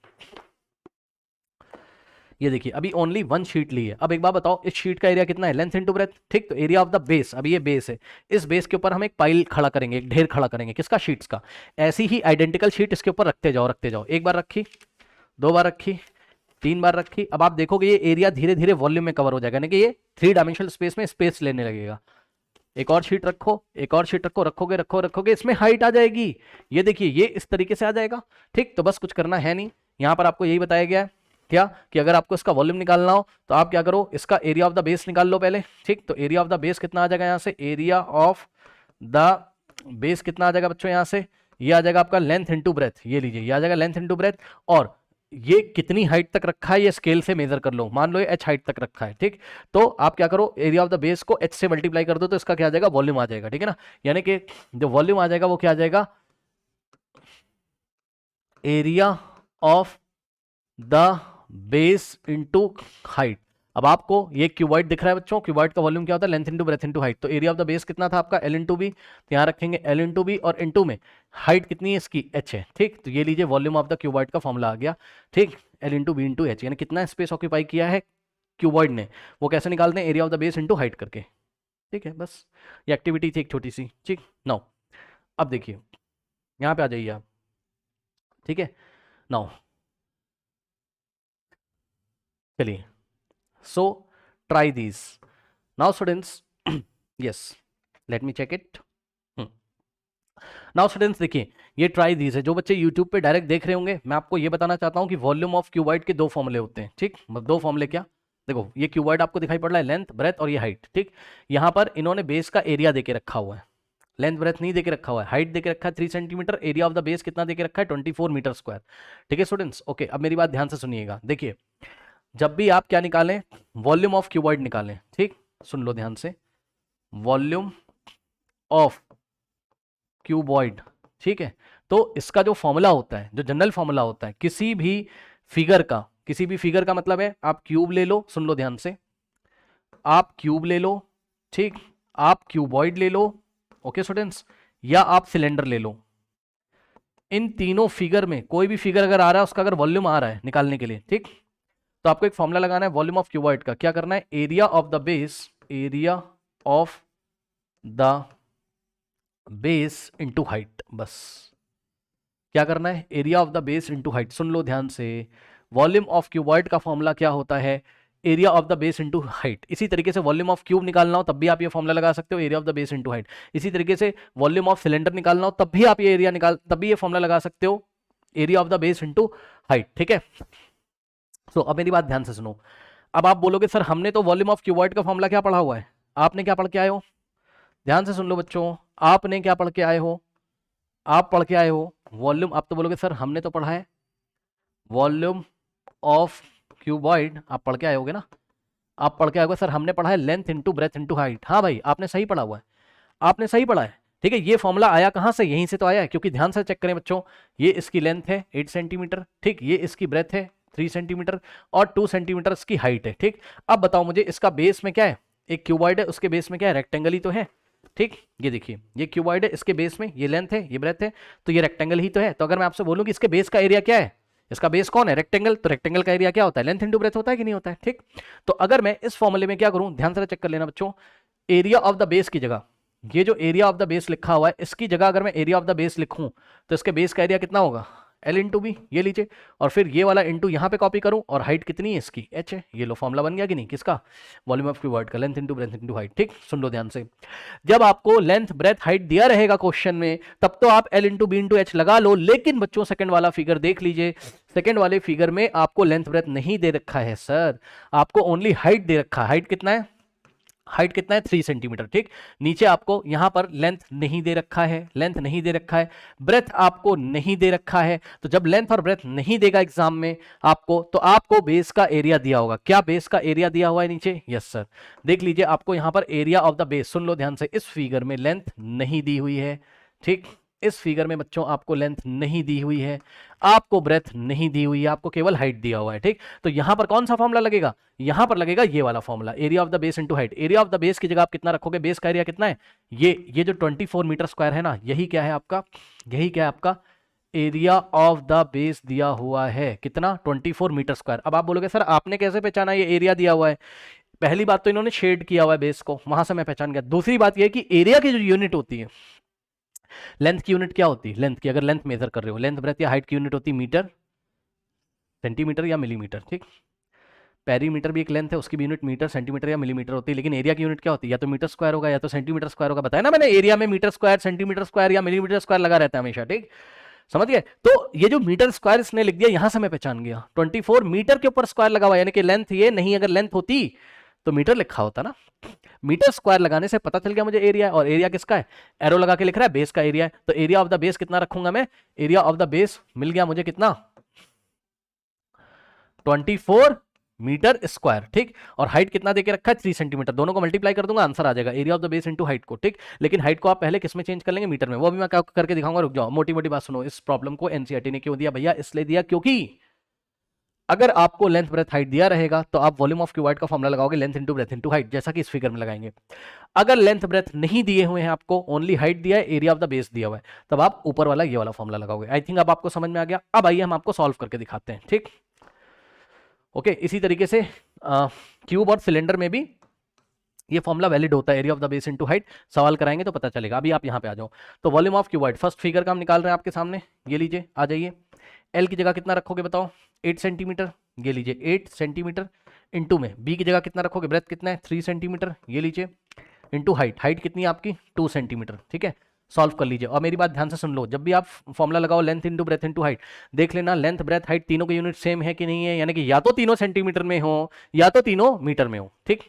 ये देखिए अभी ओनली 1 शीट ली है। अब एक बात बताओ, इस शीट का एरिया कितना है, लेंथ इनटू ब्रेथ। ठीक, तो एरिया ऑफ द बेस, अभी ये बेस है, इस बेस के ऊपर हम एक पाइल खड़ा करेंगे, एक ढेर खड़ा करेंगे, किसका, शीट्स का। ऐसी ही आइडेंटिकल शीट इसके ऊपर रखते जाओ, रखते जाओ। एक बार रखी, 2 बार रखी, 3 बार रखी। अब आप देखोगे ये एरिया धीरे धीरे वॉल्यूम में कवर हो जाएगा, यानी कि ये 3 डायमेंशनल स्पेस में स्पेस लेने लगेगा। एक और शीट रखो, एक और शीट रखो, रखोगे रखोगे, इसमें हाइट आ जाएगी। ये देखिए, ये इस तरीके से आ जाएगा। ठीक, तो बस कुछ करना है नहीं, यहां पर आपको यही बताया गया है क्या, कि अगर आपको इसका वॉल्यूम निकालना हो तो आप क्या करो, इसका एरिया ऑफ द बेस निकाल लो पहले। ठीक, तो एरिया ऑफ द बेस कितना आ जाएगा, यहां से एरिया ऑफ द बेस कितना आ जाएगा बच्चों, यहां से ये आ जाएगा आपका लेंथ इनटू ब्रेथ। ये लीजिए, ये आ जाएगा लेंथ इनटू ब्रेथ, और ये कितनी हाइट तक रखा है ये स्केल से मेजर कर लो। मान लो ये h हाइट तक रखा है। ठीक, तो आप क्या करो, एरिया ऑफ द बेस को h से मल्टीप्लाई कर दो, तो इसका क्या आ जाएगा, वॉल्यूम आ जाएगा। ठीक है ना, यानी कि जो वॉल्यूम आ जाएगा वो क्या आ जाएगा, area of the base into height. अब आपको ये क्यूबॉइड दिख रहा है बच्चों, क्यूबॉइड का वॉल्यूम क्या होता है, length into breadth into height. तो एरिया ऑफ द बेस कितना था आपका, L इंटू बी, तो यहाँ रखेंगे L इंटू बी, और इंटू में हाइट कितनी है इसकी, h है। ठीक, तो ये लीजिए वॉल्यूम ऑफ द क्यूबॉइड का फॉर्मूला आ गया। ठीक, L into B into H, यानी कितना स्पेस ऑक्यूपाई किया है क्यूबॉइड ने, वो कैसे निकालते हैं, area of the base into height करके। ठीक है, बस ये एक्टिविटी थी एक छोटी सी। ठीक, नाउ अब देखिए यहाँ पे आ जाइए आप। ठीक है, नाउ चलिए, so try these now students. Yes, let me check it. Now students देखिए, ये ट्राई दीज है, जो बच्चे यूट्यूब पे डायरेक्ट देख रहे होंगे, मैं आपको ये बताना चाहता हूँ कि वॉल्यूम ऑफ क्यूबॉइड के 2 फॉर्मूले होते हैं। ठीक, दो फॉर्मूले क्या, देखो ये क्यूबॉइड आपको दिखाई पड़ रहा है, लेंथ ब्रेथ और ये हाइट। ठीक, यहाँ पर इन्होंने बेस का एरिया देके रखा हुआ है, लेंथ ब्रेथ नहीं देके रखा हुआ है, हाइट देके रखा है 3 centimetre, area of the base कितना देके रखा है, 24 मीटर स्क्वायर। ठीक है स्टूडेंट्स, ओके, अब मेरी बात ध्यान से सुनिएगा। देखिए जब भी आप क्या निकालें, वॉल्यूम ऑफ क्यूबॉइड निकालें, ठीक, सुन लो ध्यान से, वॉल्यूम ऑफ क्यूबॉइड, ठीक है, तो इसका जो फॉर्मूला होता है, जो जनरल फॉर्मूला होता है किसी भी फिगर का मतलब है आप क्यूब ले लो, सुन लो ध्यान से, आप क्यूब ले लो, ठीक, आप क्यूबॉइड ले लो, ओके स्टूडेंट्स, या आप सिलेंडर ले लो। इन तीनों फिगर में कोई भी फिगर अगर आ रहा है, उसका अगर वॉल्यूम आ रहा है निकालने के लिए, ठीक, तो आपको एक फॉर्मूला लगाना है वॉल्यूम ऑफ क्यूबॉइड का। क्या करना है, area of the base into height, बस। क्या करना है, area of the base into height. सुन लो ध्यान से, वॉल्यूम ऑफ क्यूबॉइड का फॉर्मूला क्या होता है, area of the base into height. इसी तरीके से वॉल्यूम ऑफ क्यूब निकालना हो तब भी आप ये फॉर्मूला लगा सकते हो, area of the base into height. इसी तरीके से वॉल्यूम ऑफ सिलेंडर निकालना हो तब भी आप ये फॉर्मूला लगा सकते हो, area of the base into height, ठीक है। तो अब मेरी बात ध्यान से सुनो। अब आप बोलोगे सर हमने तो वॉल्यूम ऑफ क्यूबॉइड का फॉर्मूला क्या पढ़ा हुआ है, आपने क्या पढ़ के आए हो, ध्यान से सुन लो बच्चों, आपने क्या पढ़ के आए हो, आप पढ़ के आए हो वॉल्यूम, आप तो बोलोगे सर हमने तो पढ़ा है वॉल्यूम ऑफ क्यूबॉइड, आप पढ़ के आए होगे ना, आप पढ़ के आए होगे सर हमने पढ़ा है length into breadth into height. हाँ भाई, आपने सही पढ़ा हुआ है, आपने सही पढ़ा है, ठीक है। ये फॉर्मूला आया कहां से, यहीं से तो आया है, क्योंकि ध्यान से चेक करें बच्चों, ये इसकी लेंथ है 8 सेंटीमीटर, ठीक, ये इसकी ब्रेथ है 3 सेंटीमीटर और 2 सेंटीमीटर इसकी हाइट है, ठीक। अब बताओ मुझे इसका बेस में क्या है, एक क्यूबॉइड है, उसके बेस में क्या है, रेक्टेंगल ही तो है, ठीक। ये देखिए ये क्यूबॉइड है, इसके बेस में ये लेंथ है, ये ब्रेथ है, तो ये रेक्टेंगल ही तो है। तो अगर मैं आपसे बोलूं कि इसके बेस का एरिया क्या है, इसका बेस कौन है, रेक्टेंगल, तो रेक्टेंगल का एरिया क्या होता है, लेंथ इंटू ब्रेथ होता है कि नहीं होता है, ठीक। तो अगर मैं इस फॉर्मूले में क्या करूं, ध्यान से चेक कर लेना बच्चों, एरिया ऑफ द बेस की जगह, ये जो एरिया ऑफ द बेस लिखा हुआ है, इसकी जगह अगर मैं एरिया ऑफ द बेस लिखूं तो इसके बेस का एरिया कितना होगा, एल इंटू बी, ये लीजिए, और फिर ये वाला इंटू यहाँ पे कॉपी करूं, और हाइट कितनी है इसकी, एच है, ये लो फॉर्मूला बन गया कि नहीं, किसका, वॉल्यूम ऑफ क्यूबॉइड का, length into breadth into height, ठीक। सुन लो ध्यान से, जब आपको लेंथ ब्रेथ हाइट दिया रहेगा क्वेश्चन में, तब तो आप L into B into H लगा लो, लेकिन बच्चों सेकंड वाला फिगर देख लीजिए, सेकंड वाले फिगर में आपको लेंथ ब्रेथ नहीं दे रखा है सर, आपको ओनली हाइट दे रखा है। हाइट कितना है, हाइट कितना है 3 सेंटीमीटर, ठीक। नीचे आपको यहां पर लेंथ नहीं दे रखा है, लेंथ नहीं दे रखा है, ब्रेथ आपको नहीं दे रखा है। तो जब लेंथ और ब्रेथ नहीं देगा एग्जाम में आपको, तो आपको बेस का एरिया दिया होगा। क्या बेस का एरिया दिया हुआ है नीचे, यस सर, देख लीजिए आपको यहां पर एरिया ऑफ द बेस, सुन लो ध्यान से, इस फिगर में लेंथ नहीं दी हुई है, ठीक, इस फिगर में बच्चों आपको लेंथ नहीं दी हुई है, आपको ब्रेथ नहीं दी हुई है, आपको केवल हाइट दिया हुआ है, ठीक। तो यहां पर कौन सा फॉर्मूला लगेगा, यहां पर लगेगा ये वाला formula, area of the base into height. Area of the base की जगह आप कितना रखोगे, बेस का एरिया कितना है, ये जो 24 मीटर स्क्वायर है ना, यही क्या है आपका, यही क्या है आपका एरिया ऑफ द बेस दिया हुआ है, कितना 24 मीटर स्क्वायर। अब आप बोलोगे सर आपने कैसे पहचाना ये एरिया दिया हुआ है, पहली बात तो इन्होंने शेड किया हुआ है बेस को, वहां से मैं पहचान गया। दूसरी बात यह कि एरिया की जो यूनिट होती है, लेंथ की यूनिट क्या होती है, लेंथ की अगर लेंथ मेजर कर रहे हो, लेंथ ब्रेथ या हाइट की यूनिट होती है मीटर, सेंटीमीटर या मिलीमीटर, ठीक। पेरीमीटर भी एक लेंथ है, उसकी भी यूनिट मीटर, सेंटीमीटर या मिलीमीटर होती है, लेकिन एरिया की यूनिट क्या होती है, या तो मीटर स्क्वायर होगा या तो सेंटीमीटर स्क्वायर होगा। बताया ना मैंने, एरिया में मीटर स्क्वायर, सेंटीमीटर स्क्वायर या मिलीमीटर स्क्वायर लगा रहता है हमेशा, ठीक, समझ गए। तो ये जो मीटर स्क्वायर इसने लिख दिया, यहां से मैं पहचान गया 24 मीटर के ऊपर स्क्वायर लगा हुआ, यानी कि लेंथ ये नहीं, अगर लेंथ होती तो मीटर लिखा होता ना, मीटर स्क्वायर लगाने से पता चल गया मुझे एरिया है, और एरिया किसका है, एरो लगा के लिख रहा है बेस का एरिया है, तो एरिया ऑफ द बेस कितना रखूंगा मैं, एरिया ऑफ द बेस मिल गया मुझे कितना 24 मीटर स्क्वायर, ठीक। और हाइट कितना देके रखा है 3 सेंटीमीटर, दोनों को मल्टीप्लाई कर दूंगा, आंसर आ जाएगा area of the base into height को, ठीक। लेकिन हाइट को आप पहले किस में चेंज कर लेंगे, मीटर में, वो भी मैं करके दिखाऊंगा, रुक जाओ। मोटी मोटी बात सुनो, इस प्रॉब्लम को एनसीईआरटी ने क्यों दिया भैया, इसलिए दिया क्योंकि अगर आपको लेंथ ब्रेथ हाइट दिया रहेगा तो आप वॉल्यूम ऑफ क्यूबॉइड का फॉर्मूला लगाओगे, length into breadth into height, जैसा कि इस फिगर में लगाएंगे। अगर लेंथ ब्रेथ नहीं दिए हुए हैं आपको, ओनली हाइट दिया है, एरिया ऑफ द बेस दिया हुआ है, तब आप ऊपर वाला ये वाला फॉर्मूला लगाओगे। आई थिंक अब आपको समझ में आ गया। अब आइए हम आपको सॉल्व करके दिखाते हैं, ठीक। ओके, इसी तरीके से क्यूब और सिलेंडर में भी ये फॉर्मूला वैलिड होता है, area of the base into height. सवाल कराएंगे तो पता चलेगा। अभी आप यहाँ पे आ जाओ, तो volume of cuboid first figure का हम निकाल रहे हैं आपके सामने, ये लीजिए, आ जाइए। एल की जगह कितना रखोगे बताओ, 8 सेंटीमीटर, ये लीजिए 8 सेंटीमीटर, इंटू में बी की जगह कितना रखोगे, ब्रेथ कितना है 3 सेंटीमीटर, ये लीजिए, इंटू हाइट, हाइट कितनी है आपकी 2 सेंटीमीटर, ठीक है। सॉल्व कर लीजिए, और मेरी बात ध्यान से सुन लो, जब भी आप फॉर्मूला लगाओ length into breadth into height, देख लेना लेंथ ब्रेथ हाइट तीनों की यूनिट सेम है कि नहीं है, यानी कि या तो तीनों सेंटीमीटर में हो या तो तीनों मीटर में हो, ठीक,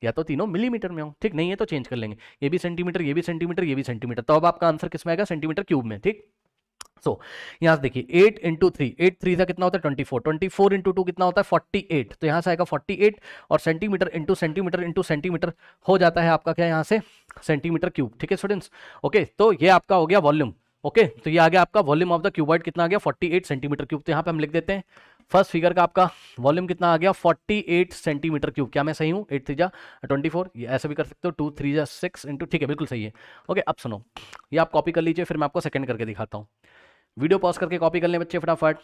या तो तीनों मिलीमीटर में हो, ठीक। नहीं है तो चेंज कर लेंगे, ये भी सेंटीमीटर, ये भी सेंटीमीटर, ये भी सेंटीमीटर, तो अब आपका आंसर किस में आएगा, सेंटीमीटर क्यूब में, ठीक। सो यहाँ से देखिए 8 इंटू थ्री, 8 3 का कितना होता है 24, 24 इंटू 2 कितना होता है 48, तो यहाँ से आएगा 48 और सेंटीमीटर इंटू सेंटीमीटर हो जाता है आपका क्या यहाँ से सेंटीमीटर क्यूब। ठीक है स्टूडेंट्स, ओके, तो ये आपका हो गया वॉल्यूम। ओके, तो ये आ गया आपका वॉल्यूम ऑफ द क्यूबॉइड, कितना आ गया 48 सेंटीमीटर क्यूब। तो यहाँ पे हम लिख देते हैं फर्स्ट फिगर का आपका वॉल्यूम कितना आ गया 48 सेंटीमीटर क्यूब। क्या मैं सही हूँ? 8 3 जा 24, ये ऐसे भी कर सकते हो, 2 3 जा 6 इंटू, ठीक है बिल्कुल सही है। ओके, अब सुनो, ये आप कॉपी कर लीजिए, फिर मैं आपको सेकंड करके दिखाता हूँ। वीडियो पॉज करके कॉपी कर लें बच्चे फटाफट,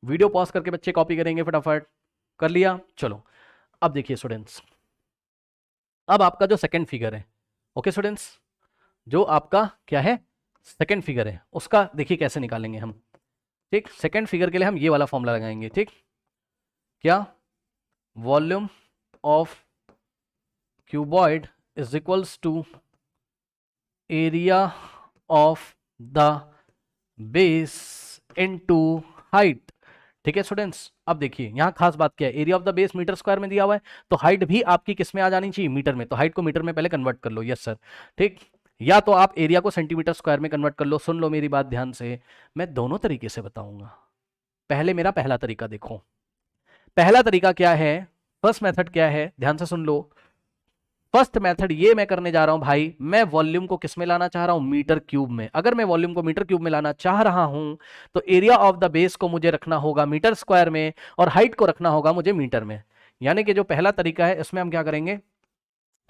वीडियो पॉज करके बच्चे कॉपी करेंगे फटाफट। कर लिया? चलो अब देखिए स्टूडेंट्स, अब आपका जो सेकंड फिगर है, ओके स्टूडेंट्स, जो आपका क्या है सेकंड फिगर है, उसका देखिए कैसे निकालेंगे हम। ठीक, सेकंड फिगर के लिए हम ये वाला फॉर्मूला लगाएंगे। ठीक, क्या? Volume of cuboid is equals to area of the base into height. ठीक है स्टूडेंट्स, अब देखिए यहां खास बात क्या है, area of the base metre square में दिया हुआ है, तो हाइट भी आपकी किस में आ जानी चाहिए? मीटर में। तो हाइट को मीटर में पहले कन्वर्ट कर लो। यस सर, ठीक, या तो आप एरिया को सेंटीमीटर स्क्वायर में कन्वर्ट कर लो। सुन लो मेरी बात ध्यान से, मैं दोनों तरीके से बताऊंगा। पहले मेरा पहला तरीका देखो, पहला तरीका क्या है, फर्स्ट मेथड क्या है, ध्यान से सुन लो। फर्स्ट मेथड ये मैं करने जा रहा हूं भाई, मैं वॉल्यूम को किस में लाना चाह रहा हूं? मीटर क्यूब में। अगर मैं वॉल्यूम को मीटर क्यूब में लाना चाह रहा हूं तो एरिया ऑफ द बेस को मुझे रखना होगा मीटर स्क्वायर में और हाइट को रखना होगा मुझे मीटर में। यानी कि जो पहला तरीका है इसमें हम क्या करेंगे,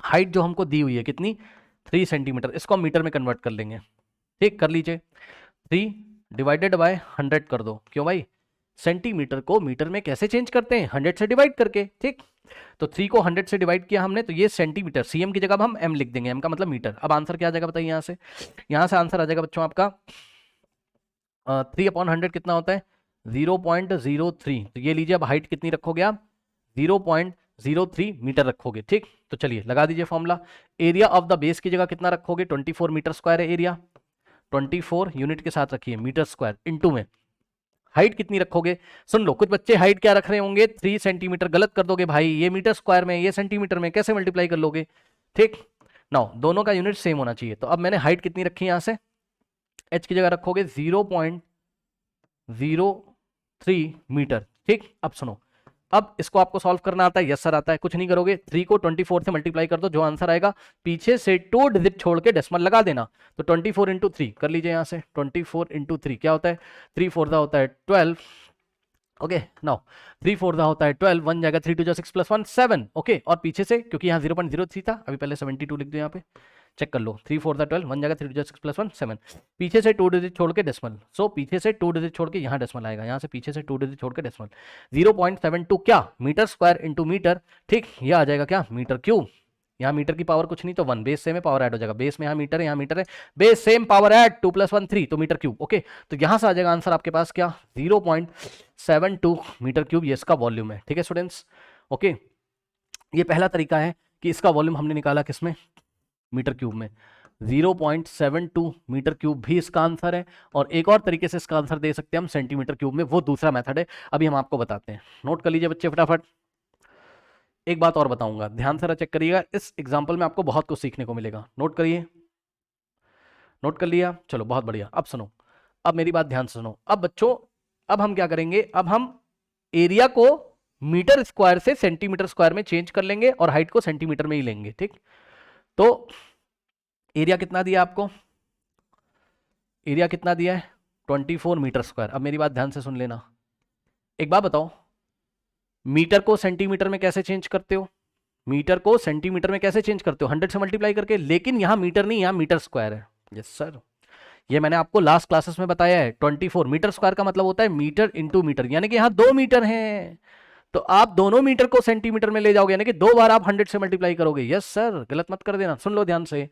हाइट जो हमको दी हुई है कितनी 3 सेंटीमीटर, इसको हम मीटर में कन्वर्ट कर लेंगे। ठीक, कर लीजिए, 3 डिवाइडेड बाय 100 कर दो। क्यों भाई? सेंटीमीटर को मीटर में कैसे चेंज करते हैं? 100 से डिवाइड करके। ठीक, तो 3 को 100 से डिवाइड किया हमने, तो ये सेंटीमीटर, सीएम की जगह अब हम एम लिख देंगे, एम का मतलब मीटर। अब आंसर क्या आ जाएगा बताइए? यहाँ से आंसर आ जाएगा बच्चों आपका 3/100 कितना होता है? 0.03। तो ये लीजिए, अब हाइट कितनी रखोगे आप? 0.03 मीटर रखोगे। ठीक, तो चलिए लगा दीजिए formula. Area of the base की जगह कितना रखोगे? 24 मीटर स्क्वायर है एरिया, 24 यूनिट के साथ रखिए मीटर स्क्वायर, इनटू में हाइट कितनी रखोगे? सुन लो, कुछ बच्चे हाइट क्या रख रहे होंगे 3 सेंटीमीटर, गलत कर दोगे भाई, ये मीटर स्क्वायर में ये सेंटीमीटर में कैसे मल्टीप्लाई कर लोगे? ठीक, नाउ दोनों का यूनिट सेम होना चाहिए। तो अब मैंने हाइट कितनी रखी यहां से, h की जगह रखोगे 0.03 मीटर। ठीक, अब सुनो, अब इसको आपको सॉल्व करना आता है? यस सर आता है। कुछ नहीं करोगे, 3 को 24 से मल्टीप्लाई कर दो, जो आंसर आएगा पीछे से 2 डिजिट छोड़ के डेसिमल लगा देना। तो 24 इंटू 3 कर लीजिए, यहाँ से 24 इंटू 3 क्या होता है? 3 4 होता है 12। ओके, नाउ 3 4 होता है 12, 1 जाएगा, 3 2 जा 6 + 1 7। ओके, और पीछे से क्योंकि यहाँ 0.03 था, अभी पहले 72 लिख दो यहाँ पे, चेक कर लो, 3 4 12, 1 जाएगा, 3 2 जा 6 + 1 7, पीछे से 2 डिजिट छोड़ के डेसिमल। सो पीछे से 2 डिजिट छोड़ के यहाँ डेसिमल आएगा, यहाँ से पीछे से 2 डिजिट छोड़ के डेसिमल, 0.72 क्या मीटर स्क्वायर इंटू मीटर। ठीक, ये आ जाएगा क्या मीटर क्यूब। यहाँ मीटर की पावर कुछ नहीं तो 1, बेस सेम है, पावर ऐड हो जाएगा, बेस में यहाँ मीटर है, यहाँ मीटर है, बेस सेम पावर ऐड, 2 + 1 3, तो मीटर क्यूब। ओके, तो यहाँ से आ जाएगा आंसर आपके पास क्या 0.72 मीटर क्यूब, ये इसका वॉल्यूम है। ठीक है स्टूडेंट्स, ओके, ये पहला तरीका है कि इसका वॉल्यूम हमने निकाला किसमें? मीटर क्यूब में। 0.72 मीटर क्यूब भी इसका आंसर है, और एक और तरीके से इसका आंसर दे सकते हैं हम सेंटीमीटर क्यूब में, वो दूसरा मेथड है, अभी हम आपको बताते हैं। नोट कर लीजिए बच्चे फटाफट। एक बात और बताऊंगा, ध्यान से चेक करिएगा, इस एग्जाम्पल में आपको बहुत कुछ सीखने को मिलेगा। नोट करिए, नोट कर लिया? चलो बहुत बढ़िया। अब सुनो, अब मेरी बात ध्यान से सुनो। अब बच्चों, अब हम क्या करेंगे, अब हम एरिया को मीटर स्क्वायर से सेंटीमीटर स्क्वायर में चेंज कर लेंगे और हाइट को सेंटीमीटर में ही लेंगे। ठीक, तो एरिया कितना दिया आपको? एरिया कितना दिया है? 24 मीटर स्क्वायर। अब मेरी बात ध्यान से सुन लेना, एक बात बताओ, मीटर को सेंटीमीटर में कैसे चेंज करते हो? मीटर को सेंटीमीटर में कैसे चेंज करते हो? 100 से मल्टीप्लाई करके, लेकिन यहां मीटर नहीं, यहां मीटर स्क्वायर है। यस सर, ये मैंने आपको लास्ट क्लासेस में बताया है। 24 मीटर स्क्वायर का मतलब होता है मीटर इंटू मीटर, यानी कि यहां 2 मीटर हैं, तो आप दोनों मीटर को सेंटीमीटर में ले जाओगे, यानी कि 2 बार आप 100 से मल्टीप्लाई करोगे। यस सर, गलत मत कर देना, सुन लो ध्यान से।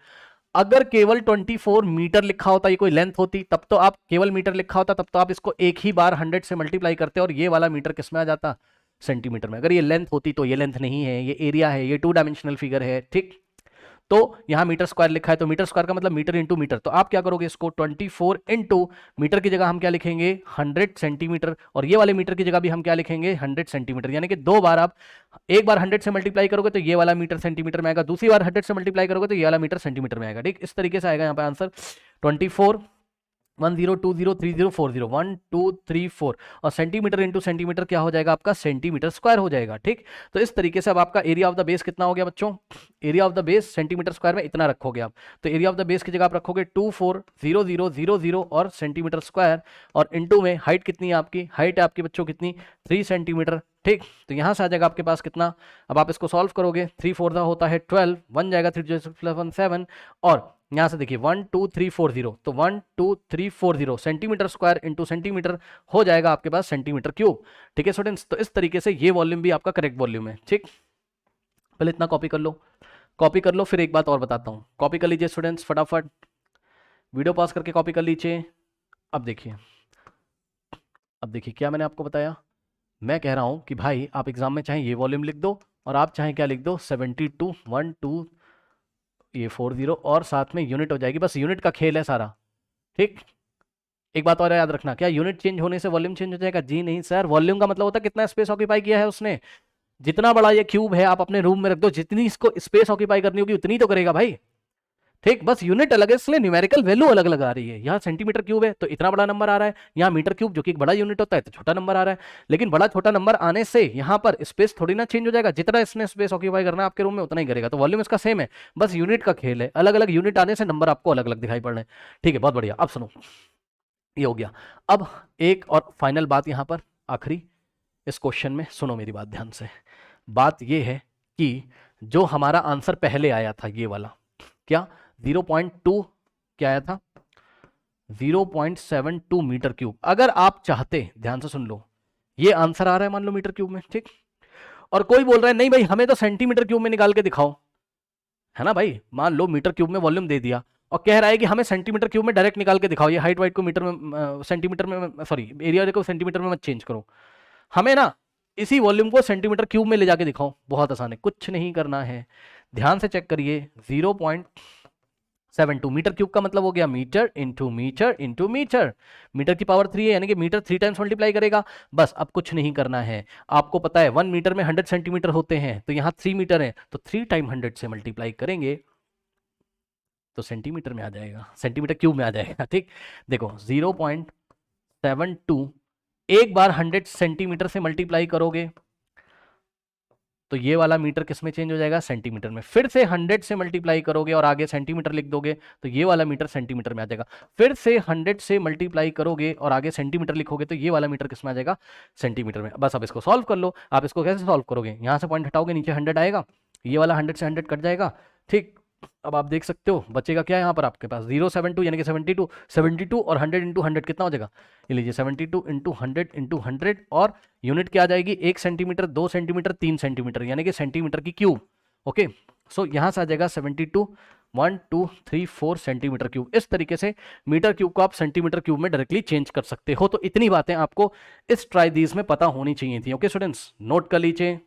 अगर केवल 24 मीटर लिखा होता, ये कोई लेंथ होती, तब तो आप केवल मीटर लिखा होता, तब तो आप इसको एक ही बार 100 से मल्टीप्लाई करते और ये वाला मीटर किस में आ जाता? सेंटीमीटर में। अगर ये लेंथ होती तो ये लेंथ नहीं है, ये एरिया है, ये 2 डायमेंशनल फिगर है। ठीक, तो यहां मीटर स्क्वायर लिखा है, तो मीटर स्क्वायर का मतलब मीटर इंटू मीटर। तो आप क्या करोगे, इसको 24 इंटू मीटर की जगह हम क्या लिखेंगे? 100 सेंटीमीटर, और ये वाले मीटर की जगह भी हम क्या लिखेंगे? 100 सेंटीमीटर। यानी कि 2 बार आप, एक बार 100 से मल्टीप्लाई करोगे तो ये वाला मीटर सेंटीमीटर में आएगा, दूसरी बार 100 से मल्टीप्लाई करोगे तो ये वाला मीटर सेंटीमीटर में आएगा। ठीक, इस तरीके से आएगा यहाँ पे आंसर 24 10 20 30 40 1 2 3 4 और सेंटीमीटर इंटू सेंटीमीटर क्या हो जाएगा आपका, सेंटीमीटर स्क्वायर हो जाएगा। ठीक, तो इस तरीके से अब आपका एरिया ऑफ द बेस कितना हो गया बच्चों, area of the base centimetre square में इतना रखोगे आप, तो एरिया ऑफ द बेस की जगह आप रखोगे 24000 और सेंटीमीटर स्क्वायर, और इंटू में हाइट कितनी है आपकी, हाइट है आपकी बच्चों कितनी, 3 सेंटीमीटर। ठीक, तो यहां से आ जाएगा आपके पास कितना, अब आप इसको सॉल्व करोगे, 3 4 होता है 12, 1 जाएगा, 3 + 1 7, और यहां से देखिए 12340, तो 12340 सेंटीमीटर स्क्वायर इंटू सेंटीमीटर हो जाएगा आपके पास सेंटीमीटर क्यूब। ठीक है स्टूडेंट्स, तो इस तरीके से ये वॉल्यूम भी आपका करेक्ट वॉल्यूम है। ठीक, पहले इतना कॉपी कर लो, कॉपी कर लो, फिर एक बात और बताता हूं, कॉपी कर लीजिए स्टूडेंट्स फटाफट, वीडियो पॉज करके कॉपी कर लीजिए। अब देखिए, अब देखिए क्या मैंने आपको बताया, मैं कह रहा हूं कि भाई आप एग्जाम में चाहे ये वॉल्यूम लिख दो, और आप चाहे क्या लिख दो, 72 1 2 ये 40, और साथ में यूनिट हो जाएगी, बस यूनिट का खेल है सारा। ठीक, एक बात और याद रखना, क्या यूनिट चेंज होने से वॉल्यूम चेंज हो जाएगा, जी नहीं सर, वॉल्यूम का मतलब होता है कितना स्पेस ऑक्यूपाई किया है उसने। जितना बड़ा ये क्यूब है आप अपने रूम में रख दो, जितनी इसको स्पेस ऑक्यूपाई करनी होगी उतनी तो करेगा भाई। ठीक, बस यूनिट अलग है, इसलिए न्यूमेरिकल वैल्यू अलग अलग आ रही है। यहाँ सेंटीमीटर क्यूब है तो इतना बड़ा नंबर आ रहा है, यहाँ मीटर क्यूब जो कि एक बड़ा यूनिट होता है तो छोटा नंबर आ रहा है। लेकिन बड़ा छोटा नंबर आने से यहाँ पर स्पेस थोड़ी ना चेंज हो जाएगा, जितना इसने स्पेस ऑक्यूपाई करना है आपके रूम में उतना ही करेगा, तो वॉल्यूम इसका सेम है, बस यूनिट का खेल है, अलग अलग यूनिट आने से नंबर आपको अलग अलग दिखाई पड़ रहे हैं। ठीक है, बहुत बढ़िया। अब सुनो, ये हो गया। अब एक और फाइनल बात यहाँ पर आखिरी इस क्वेश्चन में, सुनो मेरी बात ध्यान से, बात ये है कि जो हमारा आंसर पहले आया था ये वाला, क्या 0.2 क्या आया था, 0.72 मीटर क्यूब, अगर आप चाहते, ध्यान से सुन लो, ये आंसर आ रहा है मान लो मीटर क्यूब में, ठीक, और कोई बोल रहा है नहीं भाई हमें तो सेंटीमीटर क्यूब में निकाल के दिखाओ, है ना भाई, मान लो मीटर क्यूब में वॉल्यूम दे दिया और कह रहा है कि हमें सेंटीमीटर क्यूब में डायरेक्ट निकाल के दिखाओ, ये हाइट वाइट को मीटर में सेंटीमीटर में, सॉरी एरिया को सेंटीमीटर में मत चेंज करो, हमें ना इसी वॉल्यूम को सेंटीमीटर क्यूब में ले जाके दिखाओ, बहुत आसान है, कुछ नहीं करना है, ध्यान से चेक करिए, 0.72 मीटर क्यूब का मतलब हो गया metre into metre into metre, metre की पावर 3 है यानी कि मीटर 3 टाइम्स मल्टीप्लाई करेगा, बस अब कुछ नहीं करना है। आपको पता है 1 मीटर में 100 सेंटीमीटर होते हैं, तो यहाँ 3 मीटर है तो 3 टाइम 100 से मल्टीप्लाई करेंगे तो सेंटीमीटर में आ जाएगा, सेंटीमीटर क्यूब में आ जाएगा। ठीक, देखो 0.72 एक बार 100 सेंटीमीटर से मल्टीप्लाई करोगे तो ये वाला मीटर किस में चेंज हो जाएगा, सेंटीमीटर में, फिर से 100 से मल्टीप्लाई करोगे और आगे सेंटीमीटर लिख दोगे तो ये वाला मीटर सेंटीमीटर में आ जाएगा, फिर से 100 से मल्टीप्लाई करोगे और आगे सेंटीमीटर लिखोगे तो ये वाला मीटर किस में आ जाएगा, सेंटीमीटर में। बस अब इसको सॉल्व कर लो। आप इसको कैसे सॉल्व करोगे, यहाँ से पॉइंट हटाओगे नीचे 100 आएगा, ये वाला 100 से 100 कट जाएगा। ठीक, अब आप देख सकते हो बचेगा क्या यहाँ पर आपके पास 0.72 यानी कि 72 और 100 इंटू 100 कितना हो जाएगा, ये लीजिए 72 इंटू 100 इंटू 100, और यूनिट क्या आ जाएगी, 1 सेंटीमीटर 2 सेंटीमीटर 3 सेंटीमीटर यानी कि सेंटीमीटर की क्यूब। ओके, सो यहाँ से आ जाएगा 72 1 2 3 4 सेंटीमीटर क्यूब। इस तरीके से मीटर क्यूब को आप सेंटीमीटर क्यूब में डायरेक्टली चेंज कर सकते हो। तो इतनी बातें आपको इस ट्राई दीज में पता होनी चाहिए थी। ओके स्टूडेंट्स, नोट कर लीजिए।